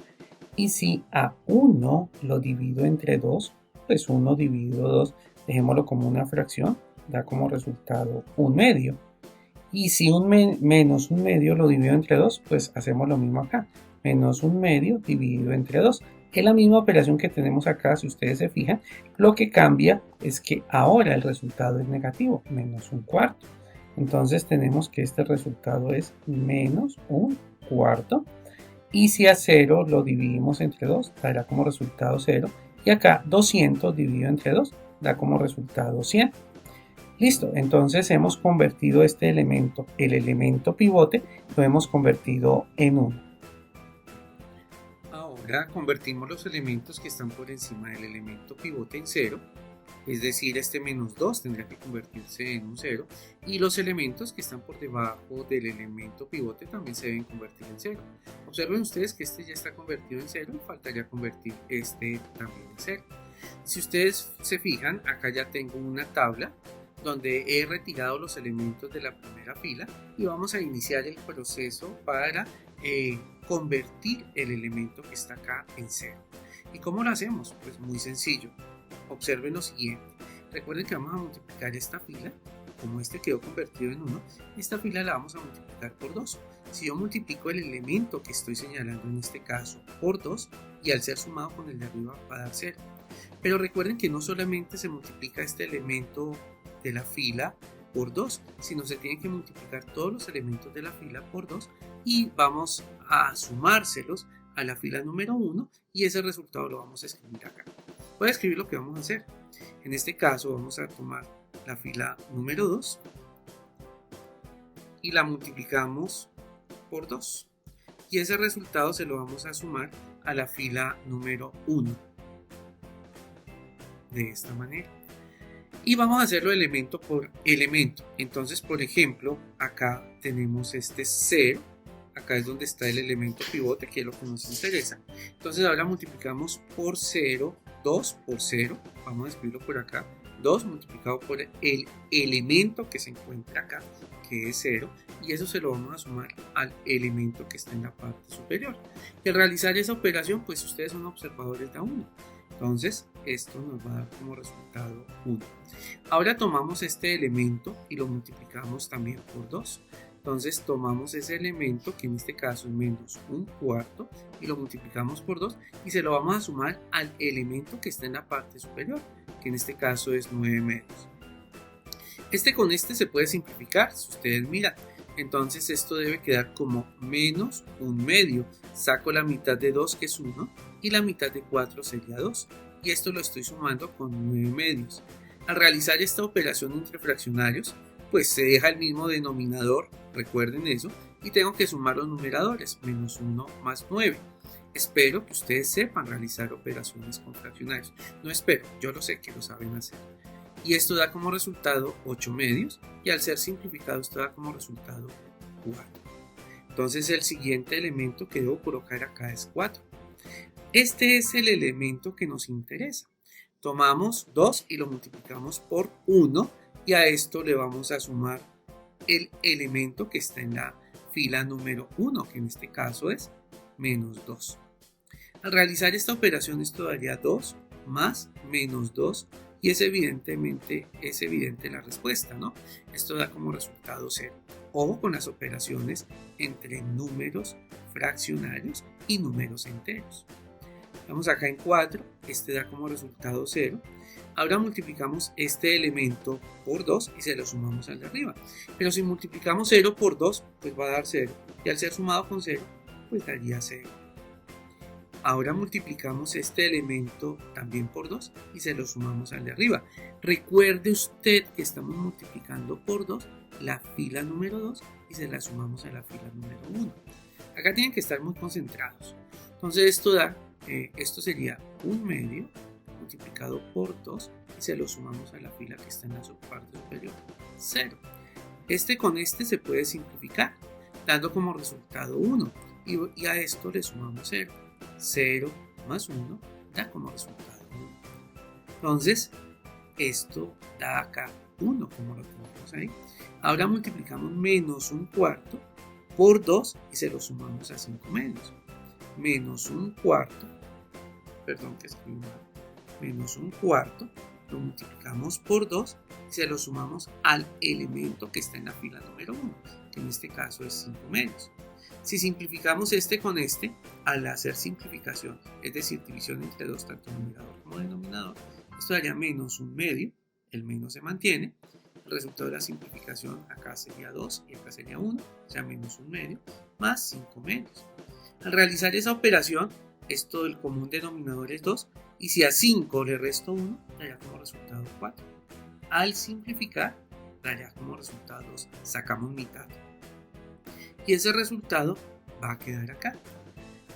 [SPEAKER 1] Y si a 1 lo divido entre 2, pues 1 dividido 2, dejémoslo como una fracción, da como resultado un medio. Y si menos un medio lo divido entre 2, pues hacemos lo mismo acá. Menos un medio dividido entre 2. Es la misma operación que tenemos acá, si ustedes se fijan. Lo que cambia es que ahora el resultado es negativo, menos un cuarto. Entonces tenemos que este resultado es menos un cuarto. Y si a 0 lo dividimos entre 2, dará como resultado 0. Y acá 200 dividido entre 2 da como resultado 100. Listo, entonces hemos convertido este elemento, el elemento pivote, lo hemos convertido en 1. Ahora convertimos los elementos que están por encima del elemento pivote en 0. Es decir, este menos 2 tendría que convertirse en un 0 y los elementos que están por debajo del elemento pivote también se deben convertir en 0. Observen ustedes que este ya está convertido en 0 y faltaría convertir este también en 0. Si ustedes se fijan, acá ya tengo una tabla donde he retirado los elementos de la primera fila y vamos a iniciar el proceso para convertir el elemento que está acá en 0. ¿Y cómo lo hacemos? Pues muy sencillo. Observen lo siguiente. Recuerden que vamos a multiplicar esta fila. Como este quedó convertido en 1, esta fila la vamos a multiplicar por 2. Si yo multiplico el elemento que estoy señalando en este caso por 2 y al ser sumado con el de arriba va a dar 0. Pero recuerden que no solamente se multiplica este elemento de la fila por 2, sino se tienen que multiplicar todos los elementos de la fila por 2 y vamos a sumárselos a la fila número 1 y ese resultado lo vamos a escribir acá. Voy a escribir lo que vamos a hacer. En este caso vamos a tomar la fila número 2 y la multiplicamos por 2 y ese resultado se lo vamos a sumar a la fila número 1 de esta manera y vamos a hacerlo elemento por elemento. Entonces, por ejemplo, acá tenemos este 0, acá es donde está el elemento pivote, que es lo que nos interesa. Entonces ahora multiplicamos por 0, 2 por 0, vamos a escribirlo por acá, 2 multiplicado por el elemento que se encuentra acá, que es 0, y eso se lo vamos a sumar al elemento que está en la parte superior. Y al realizar esa operación, pues ustedes son observadores de 1. Entonces, esto nos va a dar como resultado 1. Ahora tomamos este elemento y lo multiplicamos también por 2. Entonces tomamos ese elemento, que en este caso es menos un cuarto, y lo multiplicamos por 2 y se lo vamos a sumar al elemento que está en la parte superior, que en este caso es 9 medios. Este con este se puede simplificar, si ustedes miran. Entonces esto debe quedar como menos un medio. Saco la mitad de 2, que es 1, y la mitad de 4 sería 2. Y esto lo estoy sumando con 9 medios. Al realizar esta operación entre fraccionarios, pues se deja el mismo denominador, recuerden eso, y tengo que sumar los numeradores, menos 1 más 9. Espero que ustedes sepan realizar operaciones con fraccionarios. No espero, yo lo sé que lo saben hacer. Y esto da como resultado 8 medios, y al ser simplificado esto da como resultado 4. Entonces el siguiente elemento que debo colocar acá es 4. Este es el elemento que nos interesa. Tomamos 2 y lo multiplicamos por 1 y a esto le vamos a sumar el elemento que está en la fila número 1, que en este caso es menos 2. Al realizar esta operación esto daría 2 más menos 2 y es evidente la respuesta, ¿no? Esto da como resultado 0. Ojo con las operaciones entre números fraccionarios y números enteros. Vamos acá en 4, este da como resultado 0. Ahora multiplicamos este elemento por 2 y se lo sumamos al de arriba. Pero si multiplicamos 0 por 2, pues va a dar 0. Y al ser sumado con 0, pues daría 0. Ahora multiplicamos este elemento también por 2 y se lo sumamos al de arriba. Recuerde usted que estamos multiplicando por 2 la fila número 2 y se la sumamos a la fila número 1. Acá tienen que estar muy concentrados. Entonces esto sería 1 medio multiplicado por 2 y se lo sumamos a la fila que está en la parte superior, 0. Este con este se puede simplificar, dando como resultado 1 y a esto le sumamos 0. 0 más 1 da como resultado 1. Entonces, esto da acá 1, como lo tenemos ahí. Ahora multiplicamos menos un cuarto por 2 y se lo sumamos a 5 medios. Menos un cuarto, menos un cuarto, lo multiplicamos por 2 y se lo sumamos al elemento que está en la fila número 1, que en este caso es 5 medios. Si simplificamos este con este, al hacer simplificación, es decir, división entre 2, tanto numerador como denominador, esto daría menos un medio, el menos se mantiene, el resultado de la simplificación acá sería 2 y acá sería 1, o sea, menos un medio, más 5 medios. Al realizar esa operación, esto del común denominador es 2, y si a 5 le resto 1, daría como resultado 4. Al simplificar, daría como resultado 2, sacamos mitad. Y ese resultado va a quedar acá.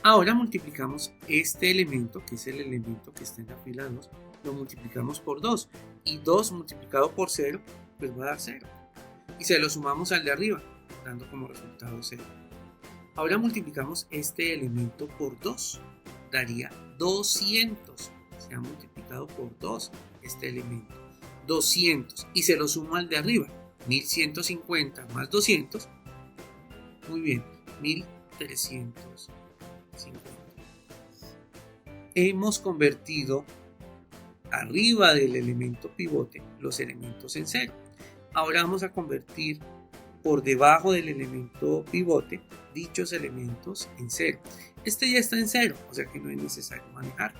[SPEAKER 1] Ahora multiplicamos este elemento, que es el elemento que está en la fila 2, lo multiplicamos por 2. Y 2 multiplicado por 0, pues va a dar 0. Y se lo sumamos al de arriba, dando como resultado 0. Ahora multiplicamos este elemento por 2, daría 200. Se ha multiplicado por 2 este elemento, 200. Y se lo sumo al de arriba, 1150 más 200. Muy bien, 1350. Hemos convertido arriba del elemento pivote los elementos en 0. Ahora vamos a convertir por debajo del elemento pivote dichos elementos en 0. Este ya está en 0, o sea que no es necesario manejar.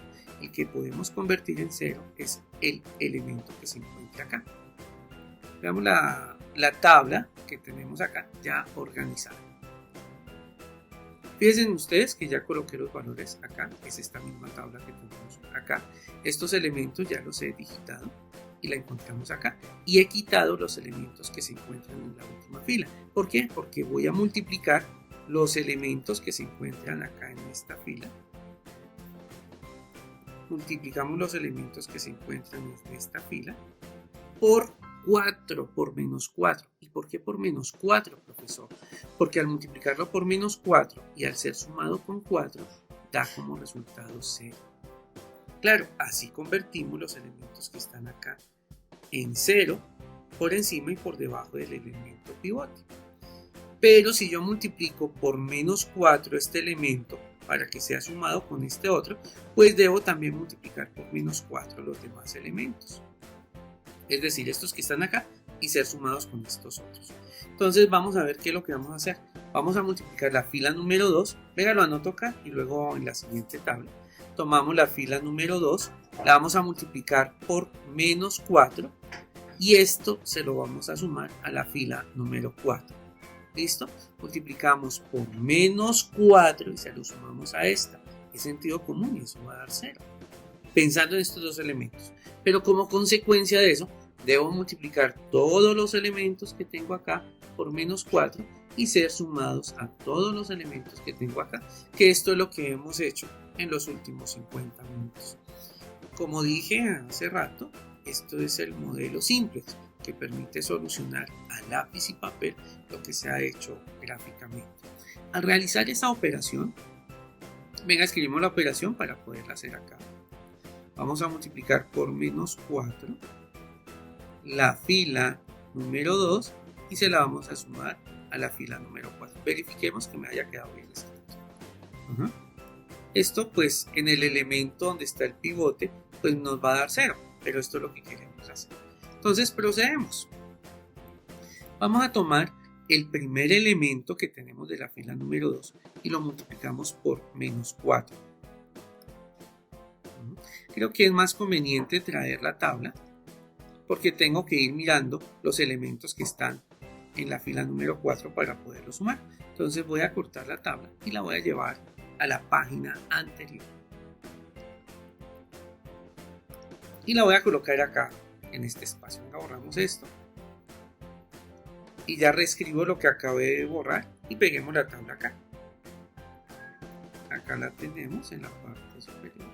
[SPEAKER 1] el que podemos convertir en 0 es el elemento que se encuentra acá. Veamos la tabla que tenemos acá ya organizada. Fíjense ustedes que ya coloqué los valores acá, es esta misma tabla que tenemos acá. Estos elementos ya los he digitado y la encontramos acá. Y he quitado los elementos que se encuentran en la última fila. ¿Por qué? Porque voy a multiplicar los elementos que se encuentran acá en esta fila. Multiplicamos los elementos que se encuentran en esta fila por 4, por menos 4. ¿Y por qué por menos 4, profesor? Porque al multiplicarlo por menos 4 y al ser sumado con 4, da como resultado 0. Claro, así convertimos los elementos que están acá en 0 por encima y por debajo del elemento pivote. Pero si yo multiplico por menos 4 este elemento para que sea sumado con este otro, pues debo también multiplicar por menos 4 los demás elementos. Es decir, estos que están acá y ser sumados con estos otros. Entonces vamos a ver qué es lo que vamos a hacer. Vamos a multiplicar la fila número 2. Venga, lo anoto acá y luego en la siguiente tabla. Tomamos la fila número 2, la vamos a multiplicar por menos 4 y esto se lo vamos a sumar a la fila número 4. ¿Listo? Multiplicamos por menos 4 y se lo sumamos a esta. Es sentido común y eso va a dar 0. Pensando en estos dos elementos. Pero como consecuencia de eso, debo multiplicar todos los elementos que tengo acá por menos 4 y ser sumados a todos los elementos que tengo acá, que esto es lo que hemos hecho en los últimos 50 minutos. Como dije hace rato, esto es el modelo simplex que permite solucionar a lápiz y papel lo que se ha hecho gráficamente. Al realizar esta operación, venga, escribimos la operación para poderla hacer acá. Vamos a multiplicar por menos 4 la fila número 2 y se la vamos a sumar a la fila número 4. Verifiquemos que me haya quedado bien escrito. Esto pues en el elemento donde está el pivote pues nos va a dar 0, pero esto es lo que queremos hacer. Entonces procedemos. Vamos a tomar el primer elemento que tenemos de la fila número 2 y lo multiplicamos por menos 4. Creo que es más conveniente traer la tabla porque tengo que ir mirando los elementos que están en la fila número 4 para poderlos sumar. Entonces voy a cortar la tabla y la voy a llevar a la página anterior. Y la voy a colocar acá en este espacio. Borramos esto. Y ya reescribo lo que acabé de borrar y peguemos la tabla acá. Acá la tenemos en la parte superior.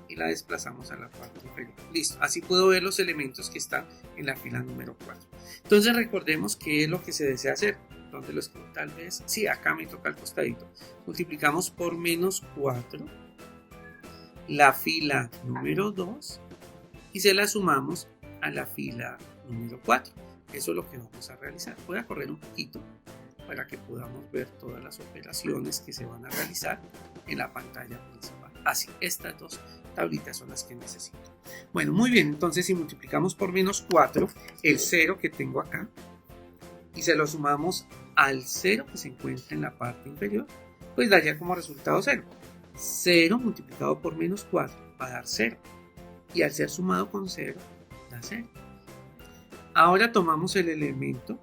[SPEAKER 1] Y la desplazamos a la parte inferior. Listo, así puedo ver los elementos que están en la fila número 4. Entonces recordemos qué es lo que se desea hacer. ¿Dónde lo escribo? Tal vez, sí, acá me toca al costadito. Multiplicamos por menos 4 la fila número 2 y se la sumamos a la fila número 4. Eso es lo que vamos a realizar. Voy a correr un poquito para que podamos ver todas las operaciones que se van a realizar en la pantalla principal. Así, estas dos tablitas son las que necesito. Bueno, muy bien, entonces si multiplicamos por menos 4 el 0 que tengo acá y se lo sumamos al 0 que se encuentra en la parte inferior, pues daría como resultado 0. 0 multiplicado por menos 4 va a dar 0 y al ser sumado con 0 da 0. Ahora tomamos el elemento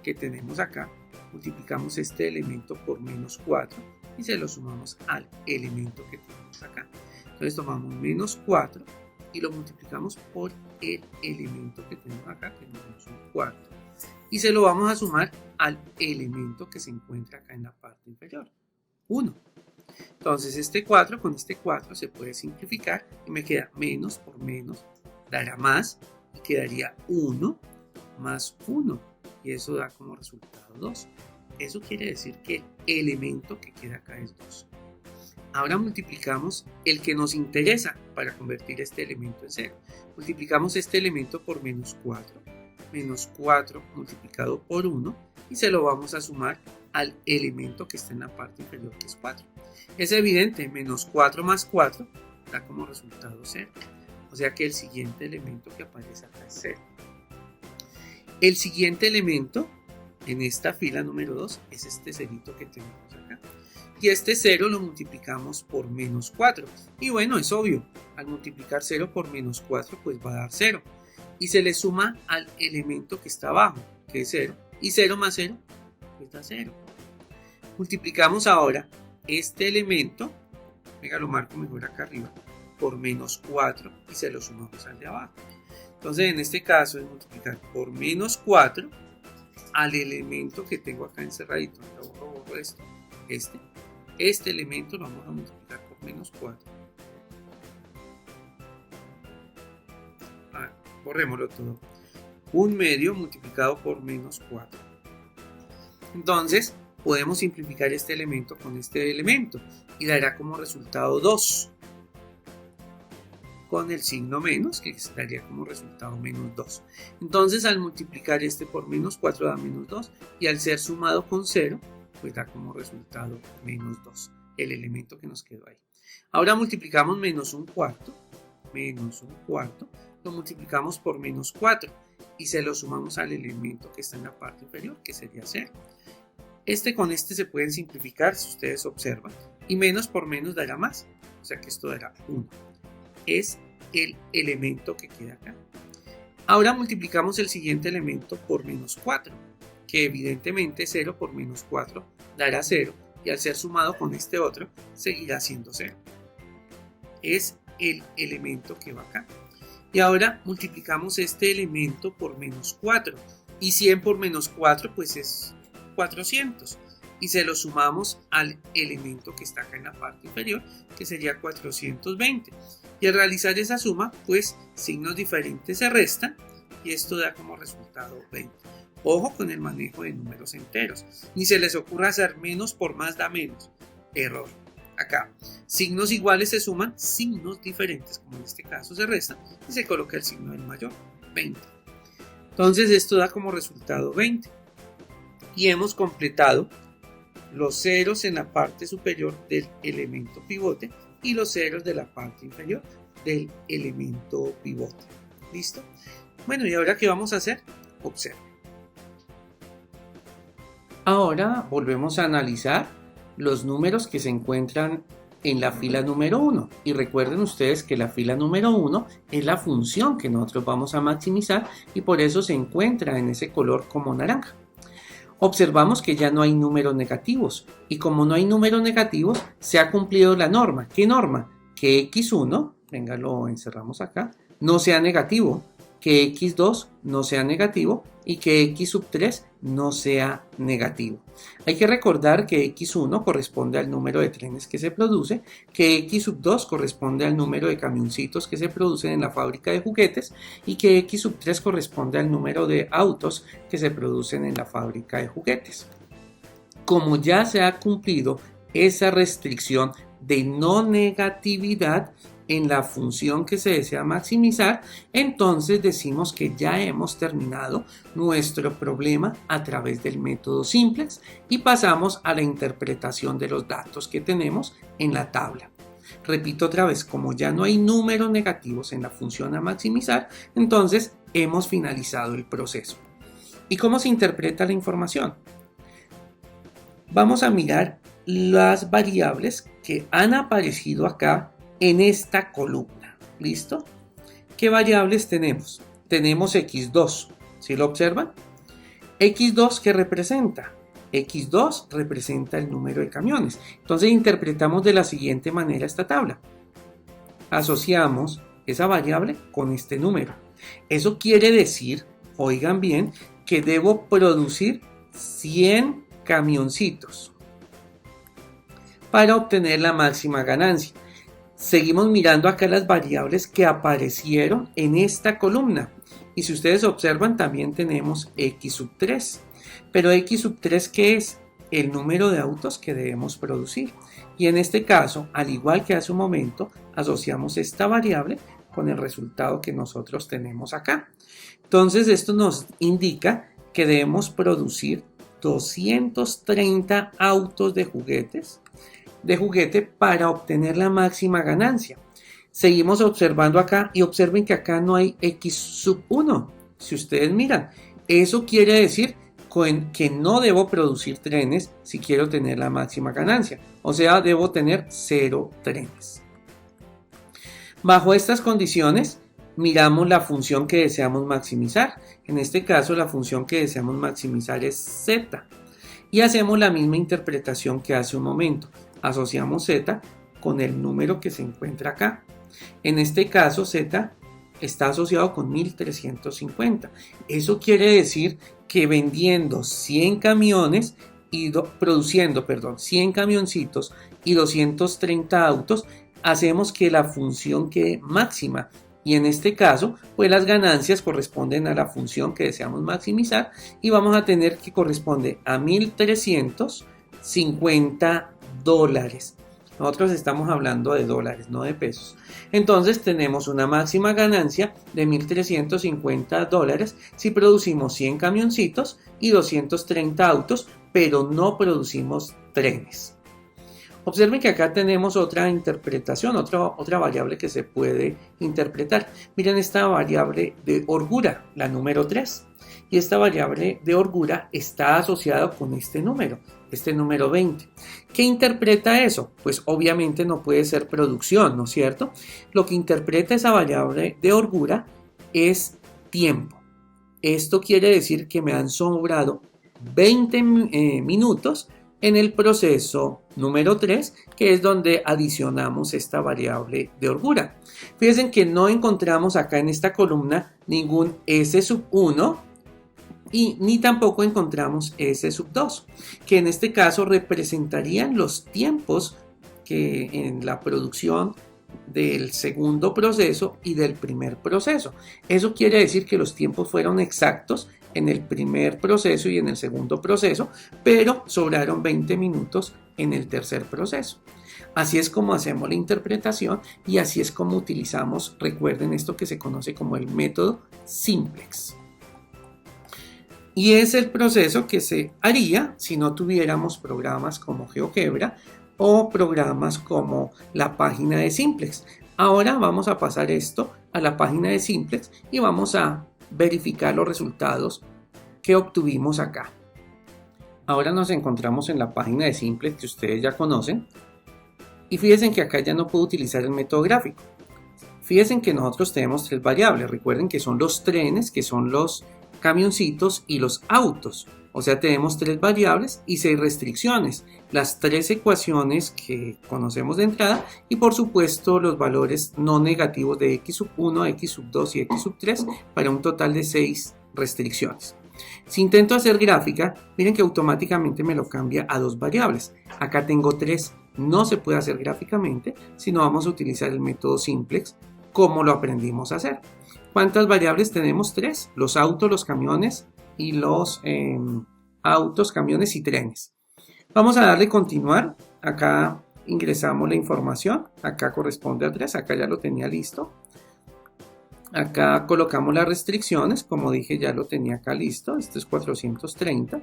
[SPEAKER 1] que tenemos acá, multiplicamos este elemento por menos 4 y se lo sumamos al elemento que tenemos acá. Entonces tomamos menos 4 y lo multiplicamos por el elemento que tenemos acá, que es un 4. Y se lo vamos a sumar al elemento que se encuentra acá en la parte inferior, 1. Entonces este 4 con este 4 se puede simplificar y me queda menos por menos, dará más y quedaría 1 más 1. Y eso da como resultado 2. Eso quiere decir que el elemento que queda acá es 2. Ahora multiplicamos el que nos interesa para convertir este elemento en 0. Multiplicamos este elemento por menos 4. Menos 4 multiplicado por 1 y se lo vamos a sumar al elemento que está en la parte inferior, que es 4. Es evidente, menos 4 más 4 da como resultado 0. O sea que el siguiente elemento que aparece acá es 0. El siguiente elemento en esta fila número 2 es este cerito que tenemos acá. y este 0 lo multiplicamos por menos 4. Y bueno, es obvio, al multiplicar 0 por menos 4 pues va a dar 0. Y se le suma al elemento que está abajo, que es 0. Y 0 más 0 pues da 0. Multiplicamos ahora este elemento, venga, lo marco mejor acá arriba, por menos 4 y se lo sumamos al de abajo. Entonces en este caso es multiplicar por menos 4 al elemento que tengo acá encerradito. Borro esto, este elemento lo vamos a multiplicar por menos 4. Borrémoslo todo. 1/2 multiplicado por menos 4. Entonces podemos simplificar este elemento con este elemento y dará como resultado 2. Con el signo menos, que daría como resultado menos 2. Entonces al multiplicar este por menos 4 da menos 2 y al ser sumado con 0 pues da como resultado menos 2, el elemento que nos quedó ahí. Ahora multiplicamos menos 1/4, lo multiplicamos por menos 4 y se lo sumamos al elemento que está en la parte inferior, que sería 0. Este con este se pueden simplificar si ustedes observan, y menos por menos dará más, o sea que esto dará 1. Es el elemento que queda acá. Ahora multiplicamos el siguiente elemento por menos 4, que evidentemente 0 por menos 4 dará 0 y al ser sumado con este otro seguirá siendo 0. Es el elemento que va acá. Y ahora multiplicamos este elemento por menos 4 y 100 por menos 4 pues es 400 y se lo sumamos al elemento que está acá en la parte inferior, que sería 420. Y al realizar esa suma, pues signos diferentes se restan y esto da como resultado 20. Ojo con el manejo de números enteros. Ni se les ocurra hacer menos por más da menos. Error. Acá, signos iguales se suman, signos diferentes, como en este caso, se restan y se coloca el signo del mayor, 20. Entonces esto da como resultado 20. Y hemos completado los ceros en la parte superior del elemento pivote y los ceros de la parte inferior del elemento pivote. ¿Listo? Bueno, ¿y ahora qué vamos a hacer? Observen. Ahora volvemos a analizar los números que se encuentran en la fila número 1. Y recuerden ustedes que la fila número 1 es la función que nosotros vamos a maximizar y por eso se encuentra en ese color como naranja. Observamos que ya no hay números negativos y como no hay números negativos se ha cumplido la norma. ¿Qué norma? Que x1, venga, lo encerramos acá, no sea negativo, que x2 no sea negativo y que x3 no sea negativo. Hay que recordar que x1 corresponde al número de trenes que se produce, que x2 corresponde al número de camioncitos que se producen en la fábrica de juguetes y que x3 corresponde al número de autos que se producen en la fábrica de juguetes. Como ya se ha cumplido esa restricción de no negatividad en la función que se desea maximizar, entonces decimos que ya hemos terminado nuestro problema a través del método simplex y pasamos a la interpretación de los datos que tenemos en la tabla. Repito otra vez, como ya no hay números negativos en la función a maximizar, entonces hemos finalizado el proceso. ¿Y cómo se interpreta la información? Vamos a mirar las variables que han aparecido acá en esta columna. ¿Listo? ¿Qué variables tenemos? Tenemos x2. ¿Sí lo observan? x2, ¿qué representa? x2 representa el número de camiones. Entonces interpretamos de la siguiente manera esta tabla. Asociamos esa variable con este número. Eso quiere decir, oigan bien, que debo producir 100 camioncitos para obtener la máxima ganancia. Seguimos mirando acá las variables que aparecieron en esta columna. Y si ustedes observan, también tenemos x3. Pero x3, ¿qué es? El número de autos que debemos producir. Y en este caso, al igual que hace un momento, asociamos esta variable con el resultado que nosotros tenemos acá. Entonces, esto nos indica que debemos producir 230 autos de juguete para obtener la máxima ganancia. Seguimos observando acá y observen que acá no hay x1. Si ustedes miran, eso quiere decir que no debo producir trenes si quiero tener la máxima ganancia. O sea, debo tener 0 trenes. Bajo estas condiciones, miramos la función que deseamos maximizar. En este caso, la función que deseamos maximizar es z. Y hacemos la misma interpretación que hace un momento. Asociamos z con el número que se encuentra acá. En este caso, z está asociado con 1350. Eso quiere decir que vendiendo 100 camiones y produciendo 100 camioncitos y 230 autos, hacemos que la función quede máxima. Y en este caso, pues las ganancias corresponden a la función que deseamos maximizar y vamos a tener que corresponde a 1350 dólares. Nosotros estamos hablando de dólares, no de pesos. Entonces tenemos una máxima ganancia de 1350 dólares si producimos 100 camioncitos y 230 autos, pero no producimos trenes. Observen que acá tenemos otra interpretación, otra variable que se puede interpretar. Miren esta variable de holgura, la número 3. Y esta variable de holgura está asociada con este número 20. ¿Qué interpreta eso? Pues obviamente no puede ser producción, ¿no es cierto? Lo que interpreta esa variable de holgura es tiempo. Esto quiere decir que me han sobrado 20 minutos en el proceso número 3, que es donde adicionamos esta variable de holgura. Fíjense que no encontramos acá en esta columna ningún S1 y ni tampoco encontramos S2, que en este caso representarían los tiempos que en la producción del segundo proceso y del primer proceso. Eso quiere decir que los tiempos fueron exactos en el primer proceso y en el segundo proceso, pero sobraron 20 minutos en el tercer proceso. Así es como hacemos la interpretación y así es como utilizamos, recuerden esto que se conoce como el método simplex. Y es el proceso que se haría si no tuviéramos programas como GeoGebra o programas como la página de simplex. Ahora vamos a pasar esto a la página de simplex y vamos a verificar los resultados que obtuvimos acá. Ahora nos encontramos en la página de simplex que ustedes ya conocen y fíjense que acá ya no puedo utilizar el método gráfico. Fíjense que nosotros tenemos 3 variables, recuerden que son los trenes, que son los camioncitos y los autos. O sea, tenemos 3 variables y 6 restricciones, las 3 ecuaciones que conocemos de entrada y por supuesto los valores no negativos de x1, x2 y x3 para un total de 6 restricciones. Si intento hacer gráfica, miren que automáticamente me lo cambia a 2 variables. Acá tengo 3, no se puede hacer gráficamente, sino vamos a utilizar el método simplex como lo aprendimos a hacer. ¿Cuántas variables tenemos? 3, los autos, los camiones y los autos, camiones y trenes. Vamos a darle continuar. Acá ingresamos la información. Acá corresponde a 3. Acá ya lo tenía listo. Acá colocamos las restricciones. Como dije, ya lo tenía acá listo. Esto es 430.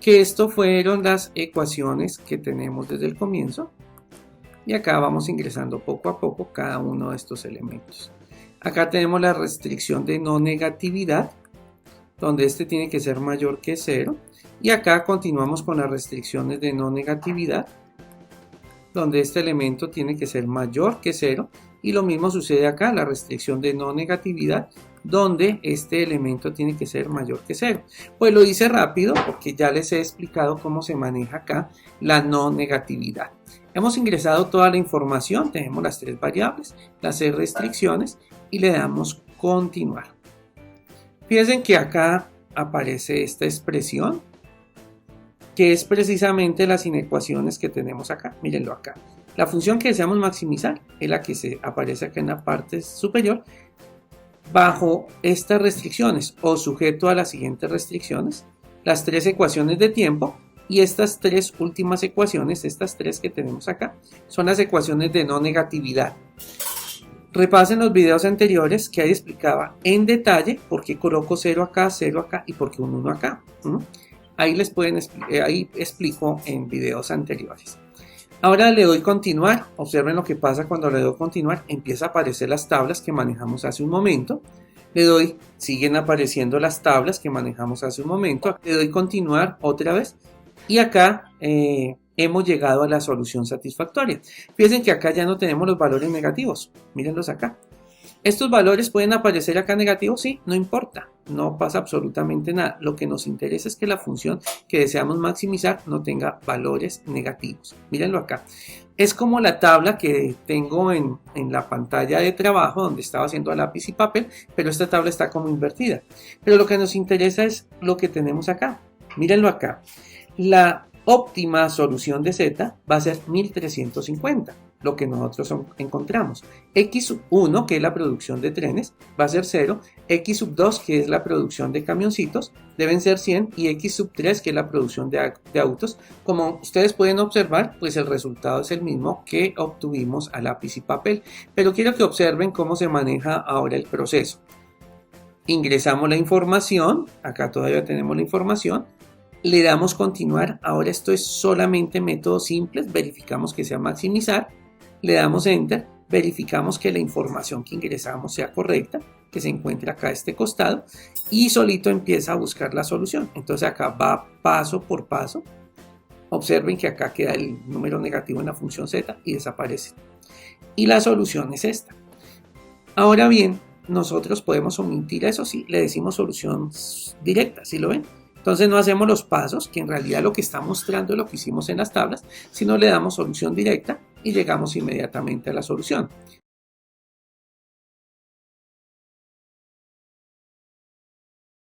[SPEAKER 1] Que esto fueron las ecuaciones que tenemos desde el comienzo. Y acá vamos ingresando poco a poco cada uno de estos elementos. Acá tenemos la restricción de no negatividad, donde este tiene que ser mayor que 0. Y acá continuamos con las restricciones de no negatividad, donde este elemento tiene que ser mayor que 0. Y lo mismo sucede acá, la restricción de no negatividad, donde este elemento tiene que ser mayor que 0. Pues lo hice rápido porque ya les he explicado cómo se maneja acá la no negatividad. Hemos ingresado toda la información, tenemos las 3 variables, las 6 restricciones y le damos continuar. Fíjense que acá aparece esta expresión que es precisamente las inecuaciones que tenemos acá. Mírenlo acá. La función que deseamos maximizar es la que se aparece acá en la parte superior bajo estas restricciones o sujeto a las siguientes restricciones, las 3 ecuaciones de tiempo y estas 3 últimas ecuaciones, estas 3 que tenemos acá, son las ecuaciones de no negatividad. Repasen los videos anteriores que ahí explicaba en detalle por qué coloco 0 acá y por qué un 1 acá. Ahí explico en videos anteriores. Ahora le doy continuar. Observen lo que pasa cuando le doy continuar. Empieza a aparecer las tablas que manejamos hace un momento. Le doy, siguen apareciendo las tablas que manejamos hace un momento, le doy continuar otra vez y acá hemos llegado a la solución satisfactoria. Fíjense que acá ya no tenemos los valores negativos, mírenlos acá. ¿Estos valores pueden aparecer acá negativos? Sí, no importa, no pasa absolutamente nada. Lo que nos interesa es que la función que deseamos maximizar no tenga valores negativos. Mírenlo acá. Es como la tabla que tengo en la pantalla de trabajo donde estaba haciendo a lápiz y papel, pero esta tabla está como invertida. Pero lo que nos interesa es lo que tenemos acá. Mírenlo acá. La óptima solución de z va a ser 1350. Lo que nosotros encontramos. X sub 1, que es la producción de trenes, va a ser 0. X sub 2, que es la producción de camioncitos, deben ser 100. Y X sub 3, que es la producción de autos. Como ustedes pueden observar, pues el resultado es el mismo que obtuvimos a lápiz y papel. Pero quiero que observen cómo se maneja ahora el proceso. Ingresamos la información. Acá todavía tenemos la información. Le damos continuar. Ahora esto es solamente métodos simples. Verificamos que sea maximizar. Le damos enter, verificamos que la información que ingresamos sea correcta, que se encuentra acá a este costado y solito empieza a buscar la solución. Entonces acá va paso por paso. Observen que acá queda el número negativo en la función z y desaparece. Y la solución es esta. Ahora bien, nosotros podemos omitir eso si le decimos solución directa, ¿sí lo ven? Entonces no hacemos los pasos, que en realidad lo que está mostrando es lo que hicimos en las tablas, sino le damos solución directa y llegamos inmediatamente a la solución.